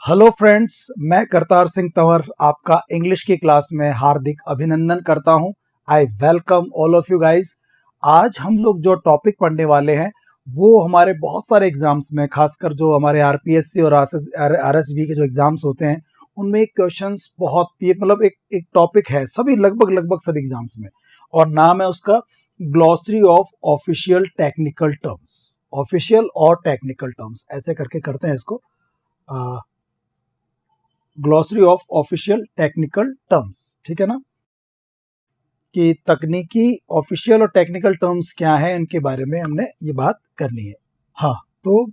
Hello friends, मैं करतार सिंह तंवर आपका English की क्लास में हार्दिक अभिनंदन करता हूं। I welcome all of you guys. आज हम लोग जो टॉपिक पढ़ने वाले हैं वो हमारे बहुत सारे एग्जाम्स में, खासकर जो हमारे आरपीएससी और आरएसबी के जो एग्जाम्स होते हैं उनमें क्वेश्चंस बहुत मतलब एक टॉपिक है सभी लगभग सभी एग्जाम्स में, और नाम है उसका glossary of official technical terms. Official और टेक्निकल टर्म्स ऐसे करके करते हैं इसको, glossary of official technical terms. ठीक है ना, कि तकनीकी ऑफिशियल और टेक्निकल टर्म्स क्या है, इनके बारे में हमने ये बात करनी है। हाँ, तो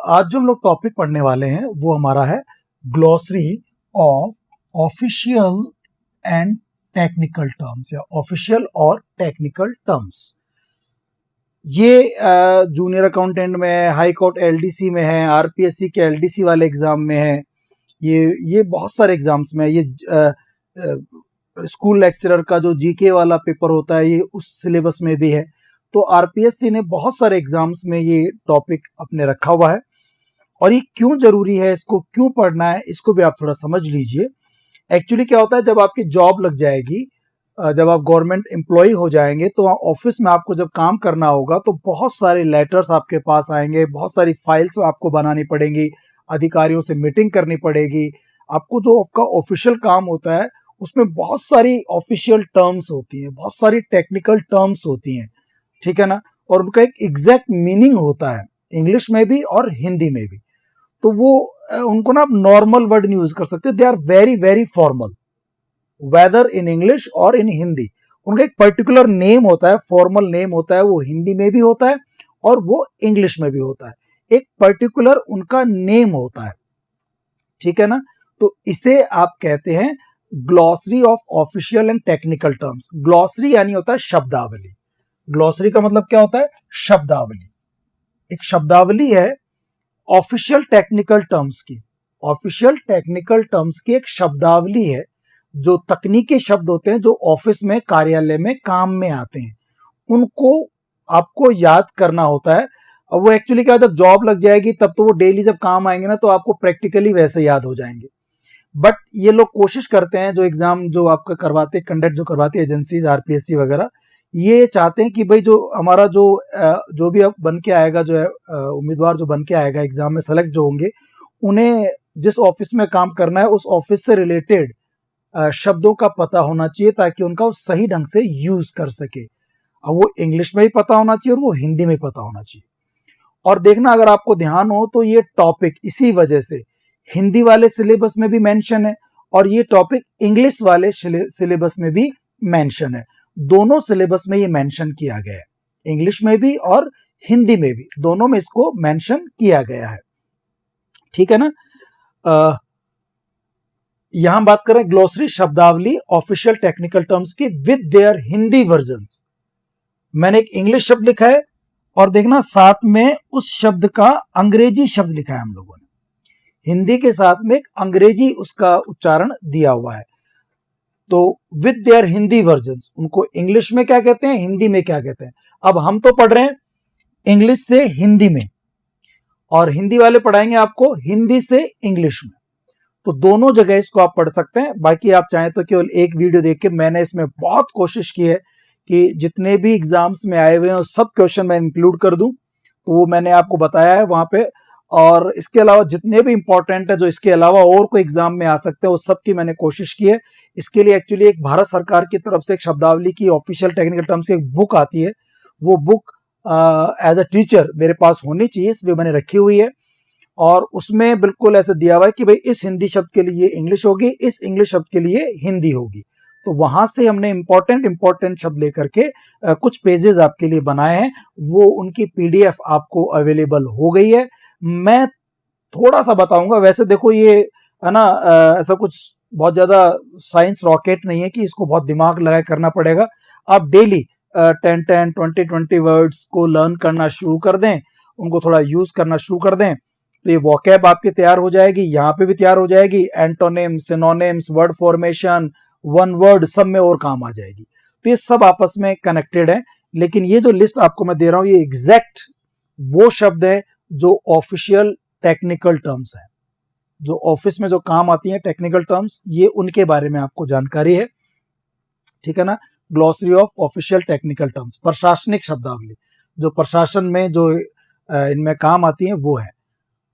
आज जो हम लोग टॉपिक पढ़ने वाले हैं वो हमारा है glossary of official and technical terms, या ऑफिशियल और टेक्निकल टर्म्स। ये जूनियर अकाउंटेंट में है, हाई कोर्ट एलडीसी में है, आरपीएससी के एलडीसी वाले एग्जाम में है, ये बहुत सारे एग्जाम्स में, ये स्कूल लेक्चरर का जो जीके वाला पेपर होता है ये उस सिलेबस में भी है। तो आरपीएससी ने बहुत सारे एग्जाम्स में ये टॉपिक अपने रखा हुआ है, और ये क्यों जरूरी है, इसको क्यों पढ़ना है, इसको भी आप थोड़ा समझ लीजिए। एक्चुअली क्या होता है, जब आपकी जॉब लग जाएगी, जब आप गवर्नमेंट एम्प्लॉय हो जाएंगे तो ऑफिस में आपको जब काम करना होगा तो बहुत सारे लेटर्स आपके पास आएंगे, बहुत सारी फाइल्स आपको बनानी पड़ेंगी, अधिकारियों से मीटिंग करनी पड़ेगी। आपको जो आपका ऑफिशियल काम होता है उसमें बहुत सारी ऑफिशियल टर्म्स होती हैं, बहुत सारी टेक्निकल टर्म्स होती हैं, ठीक है ना, और उनका एक एग्जैक्ट मीनिंग होता है इंग्लिश में भी और हिंदी में भी। तो वो उनको ना आप नॉर्मल वर्ड नहीं यूज कर सकते, they are very very formal, whether in English और इन हिंदी। उनका एक पर्टिकुलर नेम होता है, फॉर्मल नेम होता है, वो हिंदी में भी होता है और वो इंग्लिश में भी होता है। एक पर्टिकुलर उनका नेम होता है, ठीक है ना। तो इसे आप कहते हैं glossary of official and technical terms. Glossary यानी होता है शब्दावली। ग्लॉसरी का मतलब क्या होता है? शब्दावली। एक शब्दावली है ऑफिशियल टेक्निकल टर्म्स की। ऑफिशियल टेक्निकल टर्म्स की एक शब्दावली है, जो तकनीकी शब्द होते हैं जो ऑफिस में, कार्यालय में काम में आते हैं, उनको आपको याद करना होता है। अब वो एक्चुअली क्या, जब जॉब लग जाएगी तब तो वो डेली जब काम आएंगे ना तो आपको प्रैक्टिकली वैसे याद हो जाएंगे। बट ये लोग कोशिश करते हैं, जो एग्जाम जो आपका करवाते, कंडक्ट जो करवाती है एजेंसीज, आरपीएससी वगैरह, ये चाहते हैं कि भाई जो हमारा जो भी अब बन के आएगा, जो है उम्मीदवार जो बन के आएगा एग्जाम में सेलेक्ट जो होंगे, उन्हें जिस ऑफिस में काम करना है उस ऑफिस से रिलेटेड शब्दों का पता होना चाहिए, ताकि उनका वो सही ढंग से यूज कर सके। अब वो इंग्लिश में भी पता होना चाहिए और वो हिंदी में पता होना चाहिए। और देखना, अगर आपको ध्यान हो तो ये टॉपिक इसी वजह से हिंदी वाले सिलेबस में भी मेंशन है और ये टॉपिक इंग्लिश वाले सिलेबस में भी मेंशन है। दोनों सिलेबस में ये मेंशन किया गया है, इंग्लिश में भी और हिंदी में भी, दोनों में इसको मेंशन किया गया है, ठीक है ना। यहां बात करें ग्लोसरी शब्दावली ऑफिशियल टेक्निकल टर्म्स की विद देयर हिंदी वर्जन्स। मैंने एक इंग्लिश शब्द लिखा है और देखना साथ में उस शब्द का अंग्रेजी शब्द लिखा है हम लोगों ने। हिंदी के साथ में एक अंग्रेजी उसका उच्चारण दिया हुआ है। तो विद देयर हिंदी वर्जन्स, उनको इंग्लिश में क्या कहते हैं, हिंदी में क्या कहते हैं। अब हम तो पढ़ रहे हैं इंग्लिश से हिंदी में, और हिंदी वाले पढ़ाएंगे आपको हिंदी से इंग्लिश में। तो दोनों जगह इसको आप पढ़ सकते हैं। बाकी आप चाहें तो केवल एक वीडियो देख के, मैंने इसमें बहुत कोशिश की है कि जितने भी एग्जाम्स में आए हुए हैं सब क्वेश्चन मैं इंक्लूड कर दूं, तो वो मैंने आपको बताया है वहां पे। और इसके अलावा जितने भी इंपॉर्टेंट है, जो इसके अलावा और कोई एग्जाम में आ सकते हैं, वो सब की मैंने कोशिश की है। इसके लिए एक्चुअली एक भारत सरकार की तरफ से एक शब्दावली की ऑफिशियल टेक्निकल टर्म्स की एक बुक आती है, वो बुक एज अ टीचर मेरे पास होनी चाहिए, इसलिए मैंने रखी हुई है। और उसमें बिल्कुल ऐसे दिया हुआ है कि भाई इस हिंदी शब्द के लिए इंग्लिश होगी, इस इंग्लिश शब्द के लिए हिंदी होगी। तो वहां से हमने इंपॉर्टेंट शब्द लेकर के कुछ पेजेस आपके लिए बनाए हैं, वो उनकी पीडीएफ आपको अवेलेबल हो गई है। मैं थोड़ा सा बताऊंगा, वैसे देखो ये है ना, ऐसा कुछ बहुत ज्यादा साइंस रॉकेट नहीं है कि इसको बहुत दिमाग लगाए करना पड़ेगा। आप डेली 10 20 वर्ड्स को लर्न करना शुरू कर दें, उनको थोड़ा यूज करना शुरू कर दें, तो ये वोकैब आपकी तैयार हो जाएगी, यहाँ पे भी तैयार हो जाएगी। Antonyms, synonyms, word formation, one word, सब में और काम आ जाएगी। तो ये सब आपस में कनेक्टेड है। लेकिन ये जो लिस्ट आपको मैं दे रहा हूं, ये एग्जैक्ट वो शब्द है जो ऑफिशियल टेक्निकल टर्म्स है। जो ऑफिस में जो काम आती हैं टेक्निकल टर्म्स, ये उनके बारे में आपको जानकारी है, ठीक है ना। Glossary of official technical terms, प्रशासनिक शब्दावली, जो प्रशासन में जो इनमें काम आती हैं वो है।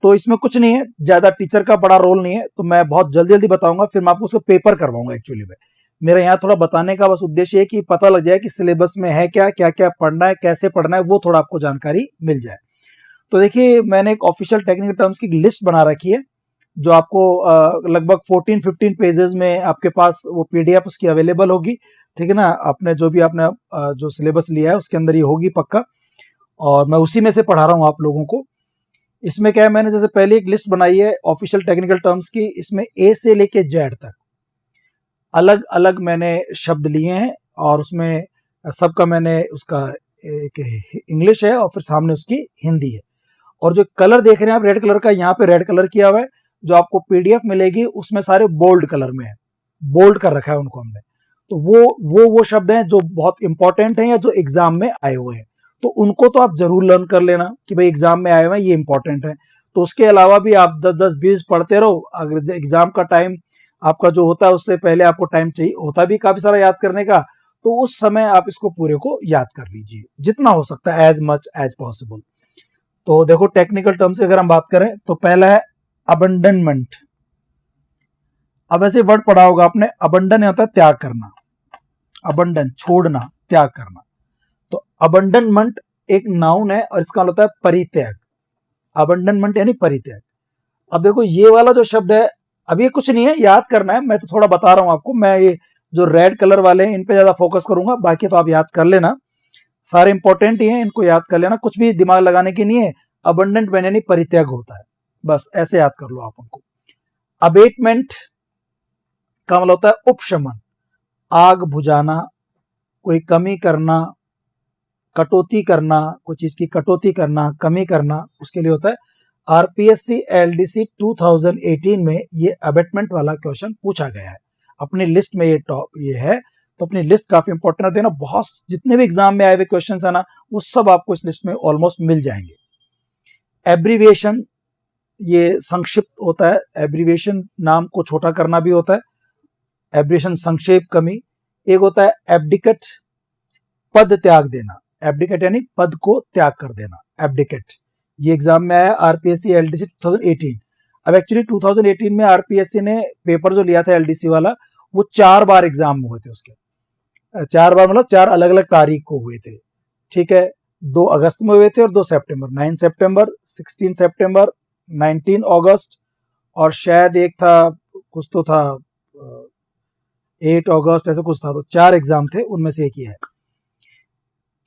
तो इसमें कुछ नहीं है, ज्यादा टीचर का बड़ा रोल नहीं है, तो मैं बहुत जल्दी जल्दी बताऊंगा, फिर मैं आपको उसको पेपर करवाऊंगा। एक्चुअली में मेरा यहाँ थोड़ा बताने का बस उद्देश्य है कि पता लग जाए कि सिलेबस में है क्या, क्या क्या पढ़ना है, कैसे पढ़ना है, वो थोड़ा आपको जानकारी मिल जाए। तो देखिए, मैंने एक ऑफिशियल टेक्निकल टर्म्स की लिस्ट बना रखी है, जो आपको लगभग 14-15 पेजेस में आपके पास वो पीडीएफ उसकी अवेलेबल होगी, ठीक है ना। आपने जो भी आपने जो सिलेबस लिया है उसके अंदर ये होगी पक्का, और मैं उसी में से पढ़ा रहा हूँ आप लोगों को। इसमें क्या है, मैंने जैसे पहले एक लिस्ट बनाई है ऑफिशियल टेक्निकल टर्म्स की, इसमें ए से लेके जेड तक अलग अलग मैंने शब्द लिए हैं, और उसमें सबका मैंने उसका एक इंग्लिश है और फिर सामने उसकी हिंदी है। और जो कलर देख रहे हैं आप रेड कलर का, यहाँ पे रेड कलर किया हुआ है, जो आपको पीडीएफ मिलेगी उसमें सारे बोल्ड कलर में है, बोल्ड कर रखा है उनको हमने। तो वो शब्द हैं जो बहुत इंपॉर्टेंट हैं या जो एग्जाम में आए हुए हैं, तो उनको तो आप जरूर लर्न कर लेना कि भाई एग्जाम में आए हुए हैं, ये इंपॉर्टेंट है। तो उसके अलावा भी आप 10-10-20 पढ़ते रहो, अगर एग्जाम का टाइम आपका जो होता है उससे पहले आपको टाइम चाहिए होता भी काफी सारा याद करने का, तो उस समय आप इसको पूरे को याद कर लीजिए जितना हो सकता है, एज मच एज पॉसिबल। तो देखो, टेक्निकल टर्म से अगर हम बात करें तो पहला है अबंडनमेंट। अब ऐसे वर्ड पढ़ा होगा आपने, अबंडन होता है त्याग करना, अबंडन छोड़ना, त्याग करना। तो अबंडनमेंट एक नाउन है और इसका होता है परित्याग, अबंडनमेंट यानी परित्याग। अब देखो, ये वाला जो शब्द है, अब ये कुछ नहीं है, याद करना है, मैं तो थोड़ा बता रहा हूं आपको। मैं ये जो रेड कलर वाले हैं इन पे ज्यादा फोकस करूंगा, बाकी तो आप याद कर लेना, सारे इंपॉर्टेंट ही हैं, इनको याद कर लेना, कुछ भी दिमाग लगाने की नहीं है। अबंडेंट मैंने यानी परित्याग होता है, बस ऐसे याद कर लो आप उनको। अबेटमेंट का मतलब होता है उपशमन, आग बुझाना, कोई कमी करना, कटौती करना, कोई चीज की कटौती करना, कमी करना, उसके लिए होता है। आरपीएससी एलडीसी 2018 में ये अबेटमेंट वाला क्वेश्चन पूछा गया है, अपनी लिस्ट में ये है। तो अपनी लिस्ट काफी इंपॉर्टेंट होती है ना, बहुत जितने भी एग्जाम में आए हुए क्वेश्चन है ना, वो सब आपको इस लिस्ट में ऑलमोस्ट मिल जाएंगे। एब्रीविएशन, ये संक्षिप्त होता है, एब्रीविएशन नाम को छोटा करना भी होता है, एब्रीविएशन संक्षेप, कमी। एक होता है एब्डिकेट, पद त्याग देना, एब्डिकेट यानी पद को त्याग कर देना, एब्डिकेट। ये एग्जाम में आया आरपीएससी एलडीसी 2018। अब एक्चुअली 2018 में आरपीएससी ने पेपर जो लिया था एलडीसी वाला, वो 4 बार एग्जाम हुए थे उसके, 4 बार मतलब 4 अलग अलग तारीख को हुए थे, ठीक है। 2 अगस्त में हुए थे और 2 सितंबर, 9 सितंबर, 16 सितंबर, 19 अगस्त, और शायद एक था, कुछ तो था 8 अगस्त, ऐसा कुछ था। तो 4 एग्जाम थे, उनमें से एक ही है।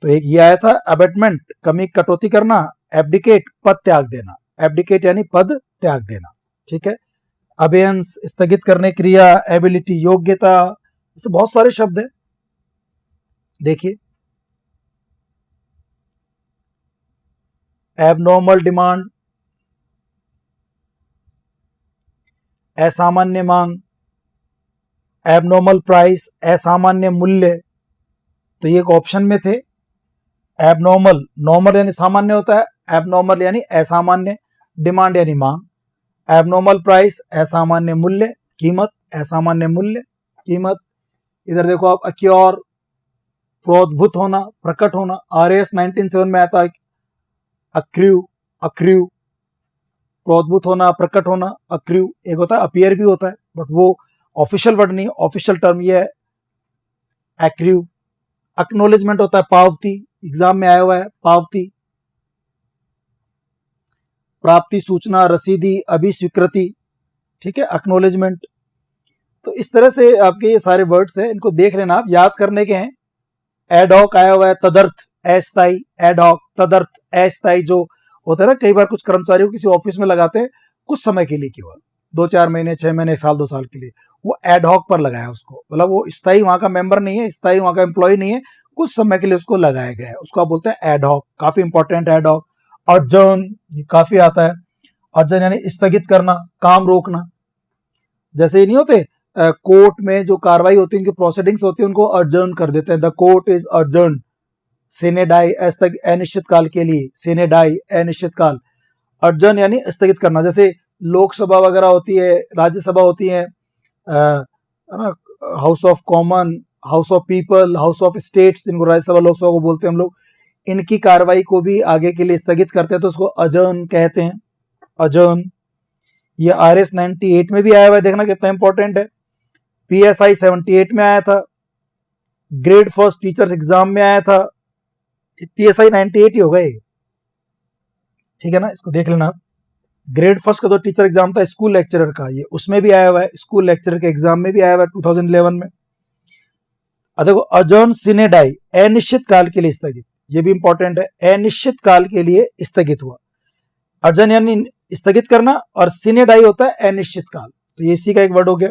तो एक ये आया था अबेटमेंट, कमी कटौती करना, एब्डिकेट पद त्याग देना, एब्डिकेट यानी पद त्याग देना, ठीक है। अबेयंस स्थगित करने क्रिया, एबिलिटी योग्यता, ऐसे बहुत सारे शब्द हैं। देखिए, एबनॉर्मल डिमांड, असामान्य मांग, एबनॉर्मल प्राइस, असामान्य मूल्य। तो ये एक ऑप्शन में थे। एबनॉर्मल, नॉर्मल यानी सामान्य होता है, एबनॉर्मल यानी असामान्य, डिमांड यानी मांग, एबनॉर्मल प्राइस असामान्य मूल्य, कीमत असामान्य मूल्य, कीमत। इधर देखो आप, अक्योर प्रोद्भूत होना, प्रकट होना, आरएस 1907 में आता है, अक्र्यू, अक्र्यू प्रोद्भूत होना, प्रकट होना, अक्र्यू। एक होता है अपीयर भी होता है, बट वो ऑफिशियल वर्ड नहीं, ऑफिशियल टर्म ये है एक्र्यू। एक्नॉलेजमेंट होता है पावती, एग्जाम में आया हुआ है, पावती। प्राप्ति, सूचना, रसीदी, अभिस्वीकृति, ठीक है, एक्नॉलेजमेंट। तो इस तरह से आपके ये सारे वर्ड्स हैं, इनको देख लेना, आप याद करने के हैं। एडहॉक आया हुआ है, तदर्थ, अस्थायी, एडहॉक, तदर्थ, अस्थायी। जो होता है ना, कई बार कुछ कर्मचारी को किसी ऑफिस में लगाते हैं कुछ समय के लिए, केवल 2-4 महीने, 6 महीने, 1 साल, 2 साल के लिए, वो एडहॉक पर लगाया उसको, मतलब वो स्थायी वहां का मेंबर नहीं है, स्थायी वहां का एम्प्लॉय नहीं है, कुछ समय के लिए उसको लगाया गया है, उसको आप बोलते हैं एडहॉक, काफी इंपॉर्टेंट एडहॉक। अर्जन, ये काफी आता है, अर्जन यानी स्थगित करना, काम रोकना। जैसे ये नहीं होते कोर्ट में जो कार्रवाई होती है, उनकी प्रोसीडिंग्स होती है, उनको अर्जन कर देते हैं, द कोर्ट इज अर्जन, सीने डाई, अनिश्चित काल के लिए, सीने डाई, अनिश्चित काल। अर्जन यानी स्थगित करना। जैसे लोकसभा वगैरह होती है, राज्यसभा होती है ना, house of common, house of people, house of states, जिनको राज्यसभा लोकसभा को बोलते हैं हम लोग, इनकी कार्रवाई को भी आगे के लिए स्थगित करते हैं, तो उसको अजर्न कहते हैं, अजर्न। ये RS 98 में भी आया हुआ है, देखना कितना इंपॉर्टेंट है। PSI 78 में आया था, ग्रेड फर्स्ट टीचर्स एग्जाम में आया था, PSI 98 ही होगा ये, ठीक है ना, इसको देख लेना। ग्रेड फर्स्ट का जो टीचर एग्जाम था स्कूल लेक्चरर का, ये उसमें भी आया हुआ है, स्कूल लेक्चरर के एग्जाम में भी आया हुआ है 2011 में। देखो अजर्न सिने डाई, अनिश्चित काल के लिए स्थगित, ये भी इंपॉर्टेंट है, अनिश्चित काल के लिए स्थगित हुआ। अर्जन यानी स्थगित करना और सिने डाई होता है अनिश्चित काल, तो ये इसी का एक वर्ड हो गया।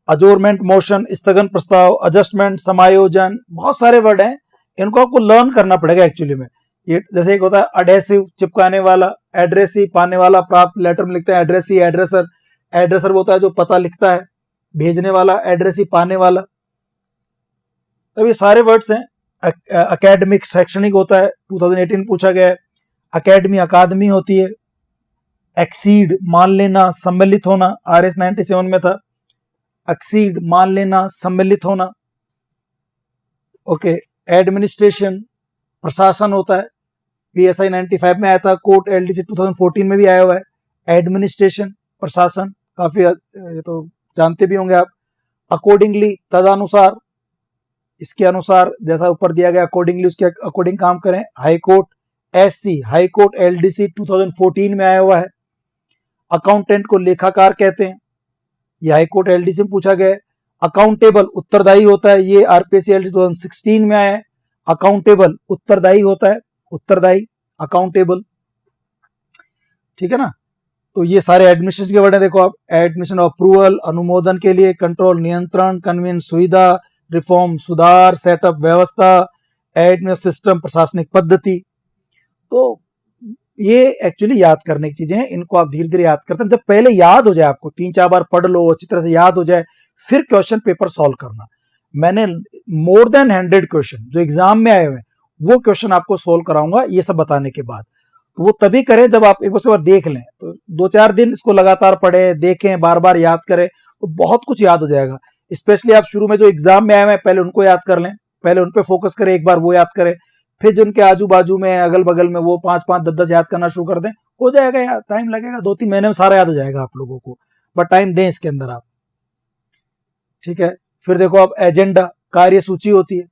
अजोरमेंट, मोशन, स्थगन प्रस्ताव, एडजस्टमेंट, समायोजन, बहुत सारे वर्ड हैं, इनको आपको लर्न करना पड़ेगा एक्चुअली में। ये जैसे एक होता है अडेसिव, चिपकाने वाला, एड्रेसिव, पाने वाला, प्राप्त, लेटर में लिखते हैं एड्रेसी, एड्रेसर, एड्रेसर वो होता है जो पता लिखता है, भेजने वाला, एड्रेसी पाने वाला। तो ये सारे वर्ड्स हैं। अकेडमिक, शैक्षणिक होता है, 2018 पूछा गया है। अकेडमी, अकादमी होती है। एक्सीड, मान लेना, सम्मिलित होना, RS 97 में था, एक्सीड, मान लेना, सम्मिलित होना। ओके, एडमिनिस्ट्रेशन, प्रशासन होता है, PSI 95 में आया था, कोर्ट LDC 2014 में भी आया हुआ है। एडमिनिस्ट्रेशन, प्रशासन, काफी ये तो जानते भी होंगे आप। अकॉर्डिंगली, तदनुसार, इसके अनुसार, जैसा ऊपर दिया गया अकॉर्डिंगली, उसके अकॉर्डिंग काम करें। High court, SC, high court LDC 2014 में आया हुआ है। अकाउंटेंट को लेखाकार कहते हैं, ये हाई कोर्ट LDC में पूछा गया है। अकाउंटेबल, उत्तरदायी होता है, ये RPSC LDC 2016 में आया है। अकाउंटेबल, उत्तरदायी होता है, उत्तरदायी, अकाउंटेबल, ठीक है ना। तो ये सारे एडमिनिस्ट्रेशन के वर्ड है, देखो आप, एडमिशन अप्रूवल, अनुमोदन के लिए, कंट्रोल, नियंत्रण, कन्वीनियंस, सुविधा, रिफॉर्म, सुधार, सेटअप, व्यवस्था, एडमिनिस्ट्रेशन सिस्टम, प्रशासनिक पद्धति। तो ये एक्चुअली याद करने की चीजें हैं, इनको आप धीरे धीरे याद करते हैं। जब पहले याद हो जाए, आपको 3-4 बार पढ़ लो, अच्छी तरह से याद हो जाए, फिर क्वेश्चन पेपर सॉल्व करना। मैंने मोर देन 100 क्वेश्चन जो एग्जाम में आए हुए हैं वो क्वेश्चन आपको सोल्व कराऊंगा ये सब बताने के बाद। तो वो तभी करें जब आप एक बार देख लें, तो 2-4 दिन इसको लगातार पढ़े, देखें, बार बार याद करें, तो बहुत कुछ याद हो जाएगा। स्पेशली आप शुरू में जो एग्जाम में आए हुए हैं पहले उनको याद कर लें, पहले उन पे फोकस करें, एक बार वो याद करें, फिर जिनके आजू बाजू में, अगल बगल में, वो 5-5, 10-10 याद करना शुरू कर दें। हो जाएगा यार, टाइम लगेगा, 2-3 महीने में सारा याद हो जाएगा आप लोगों को, बट टाइम दें इसके अंदर आप, ठीक है। फिर देखो आप, एजेंडा, कार्य सूची होती है,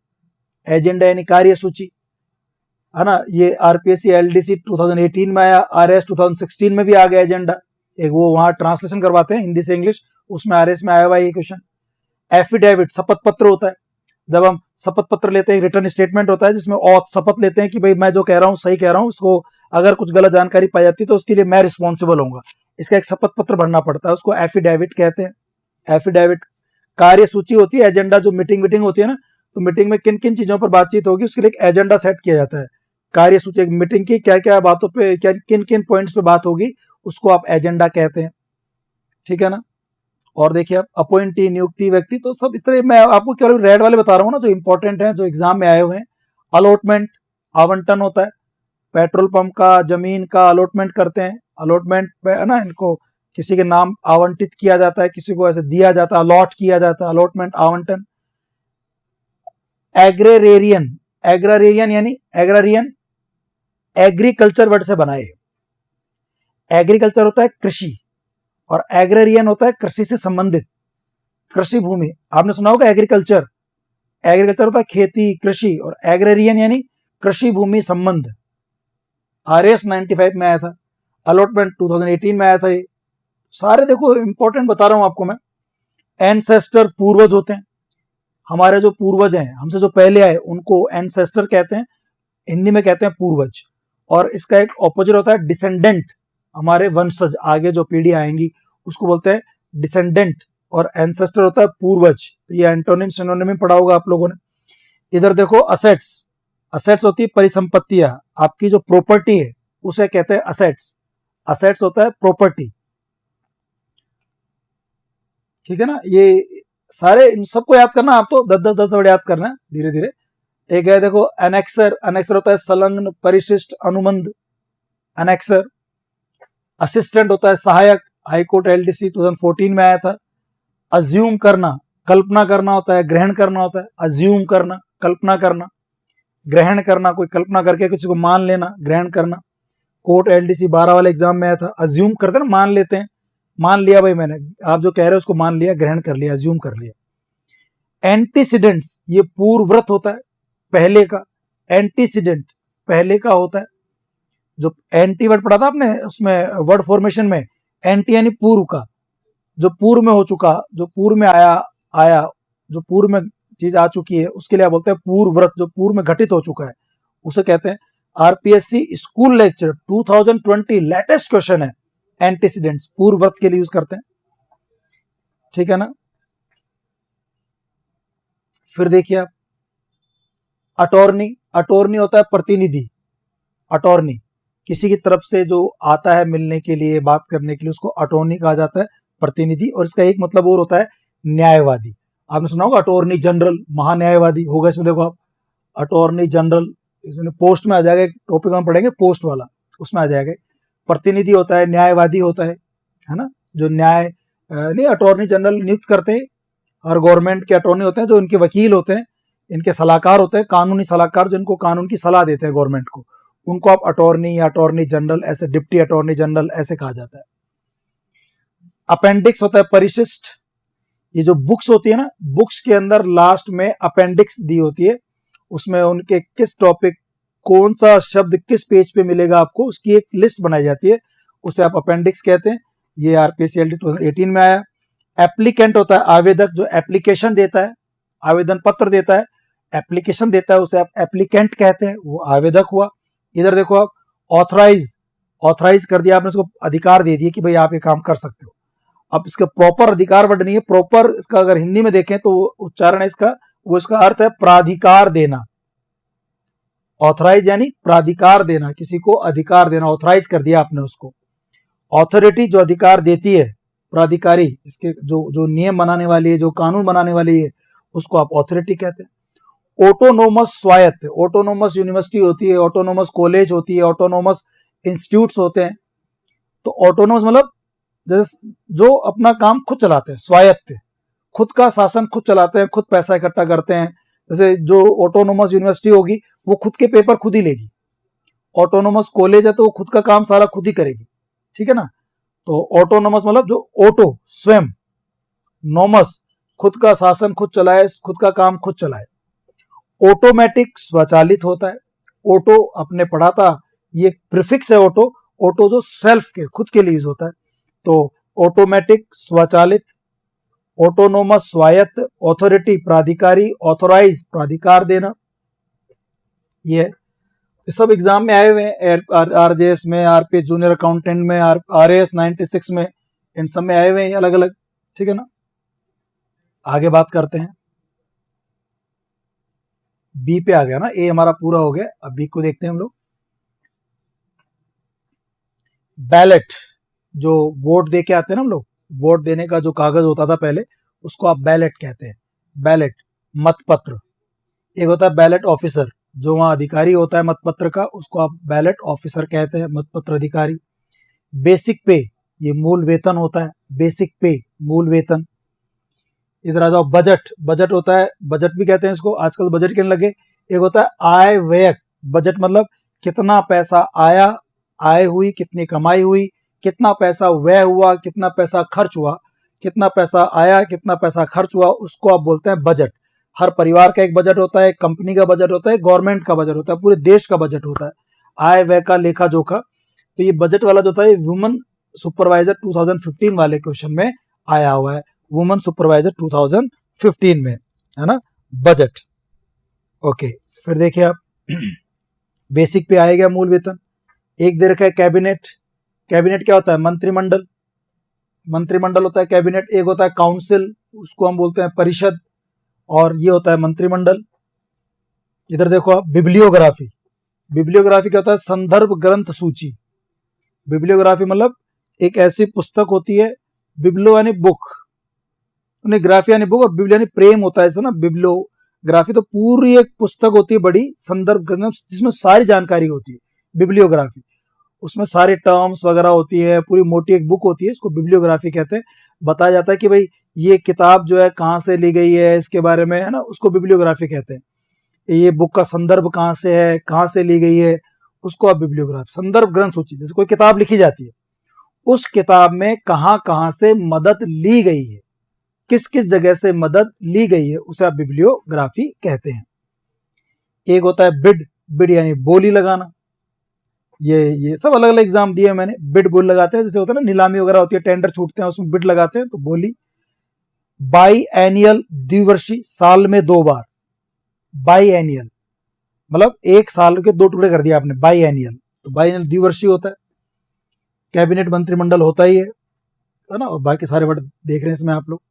एजेंडा यानी कार्य सूची, है ना। ये RPSC LDC 2018 में आया, RS 2016 में भी आ गया एजेंडा। एक वो वहां ट्रांसलेशन करवाते हैं हिंदी से इंग्लिश, उसमें RS में आया हुआ ये क्वेश्चन। एफिडेविट, शपथ पत्र होता है, जब हम शपथ पत्र लेते हैं, रिटर्न स्टेटमेंट होता है जिसमें ऑथ शपथ लेते हैं कि भाई मैं जो कह रहा हूँ सही कह रहा हूँ, उसको अगर कुछ गलत जानकारी पाई जाती है तो उसके लिए मैं रिस्पॉन्सिबल होऊंगा, इसका एक शपथ पत्र भरना पड़ता है, उसको एफिडेविट कहते हैं, एफिडेविट। कार्य सूची होती है, एजेंडा, जो मीटिंग होती है ना, तो मीटिंग में किन किन चीजों पर बातचीत होगी उसके लिए एक एजेंडा सेट किया जाता है। कार्य सूची, मीटिंग की क्या क्या बातों पे, क्या किन किन पॉइंट्स पे बात होगी, उसको आप एजेंडा कहते हैं, ठीक है ना। और देखिए आप, अपॉइंटी, नियुक्ति, व्यक्ति, तो सब इस तरह। मैं आपको केवल रेड वाले बता रहा हूँ ना जो इंपॉर्टेंट है, जो एग्जाम में आए हुए हैं। अलॉटमेंट, आवंटन होता है, पेट्रोल पंप का, जमीन का अलॉटमेंट करते हैं, अलॉटमेंट है ना, इनको किसी के नाम आवंटित किया जाता है, किसी को ऐसे दिया जाता है, अलॉट किया जाता है, अलॉटमेंट, आवंटन। एग्रेरियन, एग्रारियन यानी एग्रारियन, एग्रीकल्चर वर्ड से बनाए। एग्रीकल्चर होता है कृषि और एग्रेरियन होता है कृषि से संबंधित, कृषि भूमि, आपने सुना होगा एग्रीकल्चर, एग्रीकल्चर होता है खेती, कृषि, और एग्रेरियन यानी कृषि भूमि संबंध। RS 95 में आया था, अलॉटमेंट 2018 में आया था। ये सारे देखो इंपॉर्टेंट बता रहा हूं आपको मैं। एंसेस्टर, पूर्वज होते हैं, हमारे जो पूर्वज हैं, हमसे जो पहले आए, उनको एंसेस्टर कहते हैं, हिंदी में कहते हैं पूर्वज। और इसका एक ऑपोजिट होता है डिसेंडेंट, हमारे वंशज, आगे जो पीढ़ी आएंगी उसको बोलते हैं डिसेंडेंट, और एंसेस्टर होता है पूर्वज। तो ये एंटोनिम सिनोनिम में पढ़ा होगा आप लोगों ने। इधर देखो असेट्स, असेट्स होती है परिसंपत्तियां, आपकी जो प्रॉपर्टी है उसे कहते हैं असेट्स, असेट्स होता है प्रॉपर्टी, ठीक है ना। ये सारे इन सबको याद करना, आप तो 10-10 वर्ड याद करना है धीरे धीरे। एक है देखो एनेक्सर, एनेक्सर होता है संलग्न, परिशिष्ट, अनुबंध, एनेक्सर। असिस्टेंट होता है सहायक, हाई कोर्ट एलडीसी 2014 में आया था। अज्यूम करना, कल्पना करना होता है, ग्रहण करना होता है। अज्यूम करना, कल्पना करना, ग्रहण करना, कोई कल्पना करके किसी को मान लेना, ग्रहण करना। कोर्ट एलडीसी 12 वाले एग्जाम में आया था। अज्यूम करते ना, मान लेते हैं, मान लिया भाई मैंने, आप जो कह रहे हो उसको मान लिया, ग्रहण कर लिया, अज्यूम कर लिया। एंटीसीडेंट्स, ये पूर्वव्रत होता है पहले का। एंटीसीडेंट पहले का होता है। जो एंटी वर्ड पढ़ा था आपने उसमें वर्ड फॉर्मेशन में, एंटी यानी पूर्व का, जो पूर्व में हो चुका, जो पूर्व में आया जो पूर्व में चीज आ चुकी है उसके लिए आप बोलते हैं पूर्वव्रत, जो पूर्व में घटित हो चुका है उसे कहते हैं। RPSC school lecture 2020 latest question है, एंटीसीडेंट्स पूर्वव्रत के लिए यूज करते हैं, ठीक है ना। फिर देखिए आप, अटॉर्नी, अटॉर्नी होता है प्रतिनिधि। अटॉर्नी किसी की तरफ से जो आता है मिलने के लिए, बात करने के लिए, उसको अटॉर्नी कहा जाता है, प्रतिनिधि। और इसका एक मतलब और होता है न्यायवादी। आपने सुना होगा अटॉर्नी जनरल, महान्यायवादी होगा इसमें। देखो आप, अटॉर्नी जनरल, इसमें पोस्ट में आ जाएगा, टॉपिक हम पढ़ेंगे पोस्ट वाला, उसमें आ जाएगा। प्रतिनिधि होता है, न्यायवादी होता है ना, जो न्याय नहीं, अटॉर्नी जनरल नियुक्त करते हैं और गवर्नमेंट के अटॉर्नी होते हैं, जो इनके वकील होते हैं, इनके सलाहकार होते हैं, कानूनी सलाहकार, जो इनको कानून की सलाह देते हैं गवर्नमेंट को, उनको आप अटॉर्नी या अटॉर्नी जनरल, ऐसे डिप्टी अटॉर्नी जनरल ऐसे कहा जाता है। अपेंडिक्स होता है परिशिष्ट। ये जो बुक्स होती है ना, बुक्स के अंदर लास्ट में अपेंडिक्स दी होती है, उसमें उनके किस टॉपिक, कौन सा शब्द किस पेज पे मिलेगा आपको, उसकी एक लिस्ट बनाई जाती है, उसे आप अपेंडिक्स कहते हैं। ये आरपीएससी 2018 में आया। एप्लीकेंट होता है आवेदक, जो एप्लीकेशन देता है, आवेदन पत्र देता है, एप्लीकेशन देता है, उसे आप एप्लीकेंट कहते हैं, वो आवेदक हुआ। इधर देखो आप, ऑथराइज, ऑथराइज कर दिया आपने, उसको अधिकार दे दिए कि भाई आप ये काम कर सकते हो। अब इसका प्रॉपर अधिकार वर्ड नहीं है, प्रॉपर इसका अगर हिंदी में देखें तो उच्चारण है इसका, वो इसका अर्थ है प्राधिकार देना। ऑथराइज यानी प्राधिकार देना, किसी को अधिकार देना, ऑथराइज कर दिया आपने उसको। ऑथोरिटी जो अधिकार देती है, प्राधिकारी, इसके जो नियम बनाने वाली है, जो कानून बनाने वाली है, उसको आप ऑथोरिटी कहते हैं। ऑटोनोमस स्वायत्त, ऑटोनोमस यूनिवर्सिटी होती है, ऑटोनोमस कॉलेज होती है, ऑटोनोमस इंस्टीट्यूट्स होते हैं। तो ऑटोनोमस मतलब जैसे जो अपना काम खुद चलाते हैं, स्वायत्त, खुद का शासन खुद चलाते हैं, खुद पैसा इकट्ठा करते हैं। जैसे जो ऑटोनोमस यूनिवर्सिटी होगी वो खुद के पेपर खुद ही लेगी। ऑटोनोमस कॉलेज है तो वो खुद का काम सारा खुद ही करेगी, ठीक है ना। तो ऑटोनोमस मतलब जो ऑटो स्वयं, नोमस खुद का शासन खुद चलाए, खुद का काम खुद चलाए। ऑटोमेटिक स्वचालित होता है। ऑटो आपने पढ़ा था, ये प्रीफिक्स है ऑटो, ऑटो जो सेल्फ के खुद के लिए यूज होता है। तो ऑटोमेटिक स्वचालित, ऑटोनोमस स्वायत्त, ऑथोरिटी प्राधिकारी, ऑथोराइज प्राधिकार देना। ये सब एग्जाम में आए हुए हैं, आरजेएस में, आरपीएस जूनियर अकाउंटेंट में, आरएएस 96 में, इन सब में आए हुए हैं अलग अलग, ठीक है ना। आगे बात करते हैं, बी पे आ गया ना, ए हमारा पूरा हो गया, अब बी को देखते हैं हम लोग। बैलेट, जो वोट दे के आते हैं ना हम लोग, वोट देने का जो कागज होता था पहले, उसको आप बैलेट कहते हैं। बैलेट, मतपत्र। एक होता है बैलेट ऑफिसर, जो वहां अधिकारी होता है मतपत्र का, उसको आप बैलेट ऑफिसर कहते हैं, मतपत्र अधिकारी। बेसिक पे, ये मूल वेतन होता है, बेसिक पे मूल वेतन। इधर आ जाओ, बजट, बजट होता है, बजट भी कहते हैं इसको, आजकल बजट कहने लगे। एक होता है आय व्यय, बजट मतलब कितना पैसा आया, आय हुई, कितनी कमाई हुई, कितना पैसा व्यय हुआ, कितना पैसा खर्च हुआ, कितना पैसा आया, कितना पैसा खर्च हुआ, उसको आप बोलते हैं बजट। हर परिवार का एक बजट होता है, कंपनी का बजट होता है, गवर्नमेंट का बजट होता है, पूरे देश का बजट होता है, आय व्यय का लेखा जोखा। तो ये बजट वाला जो था, ये वुमेन सुपरवाइजर 2015 वाले क्वेश्चन में आया हुआ है, वुमेन सुपरवाइजर 2015 में, है ना, बजट। ओके, फिर देखिए आप, बेसिक पे आएगा मूल वेतन। एक दे रखा है कैबिनेट। कैबिनेट क्या होता है? मंत्रिमंडल, मंत्रिमंडल होता है कैबिनेट। एक होता है काउंसिल, उसको हम बोलते हैं परिषद, और ये होता है मंत्रिमंडल। इधर देखो आप, बिब्लियोग्राफी। बिब्लियोग्राफी क्या होता है? संदर्भ ग्रंथ सूची। बिब्लियोग्राफी मतलब एक ऐसी पुस्तक होती है, बिब्लो यानी बुक, ग्राफी यानी बुक, और बिब्लो यानी प्रेम होता है, ऐसा ना। बिब्लियोग्राफी तो पूरी एक पुस्तक होती है बड़ी, संदर्भ ग्रंथ जिसमें सारी जानकारी होती है, बिब्लियोग्राफी। उसमें सारी टर्म्स वगैरह होती है, पूरी मोटी एक बुक होती है, इसको बिब्लियोग्राफी कहते हैं। बताया जाता है कि भाई ये किताब जो है कहाँ से ली गई है, इसके बारे में, है ना, उसको बिब्लियोग्राफी कहते हैं। ये बुक का संदर्भ कहाँ से है, कहाँ से ली गई है, उसको आप बिब्लियोग्राफी। संदर्भ ग्रंथ सूची, जैसे कोई किताब लिखी जाती है, उस किताब में कहाँ कहाँ से मदद ली गई है, किस किस जगह से मदद ली गई है, उसे आप बिब्लियोग्राफी कहते हैं। एक होता है बिड, बिड यानी बोली लगाना। ये सब अलग अलग एग्जाम दिए मैंने। बिड बोल लगाते हैं, जैसे होता है ना नीलामी वगैरह होती है, टेंडर छूटते हैं, उसमें बिड लगाते हैं, तो बोली। बाई एनियल, द्विवर्षीय, साल में 2 बार। बाई एनियल मतलब एक साल के 2 टुकड़े कर दिया आपने, बाई एनियल। तो बाई एनियल द्विवर्षीय होता है। कैबिनेट मंत्रिमंडल होता ही है ना, और बाकी सारे वर्ड देख रहे हैं इसमें आप लोग।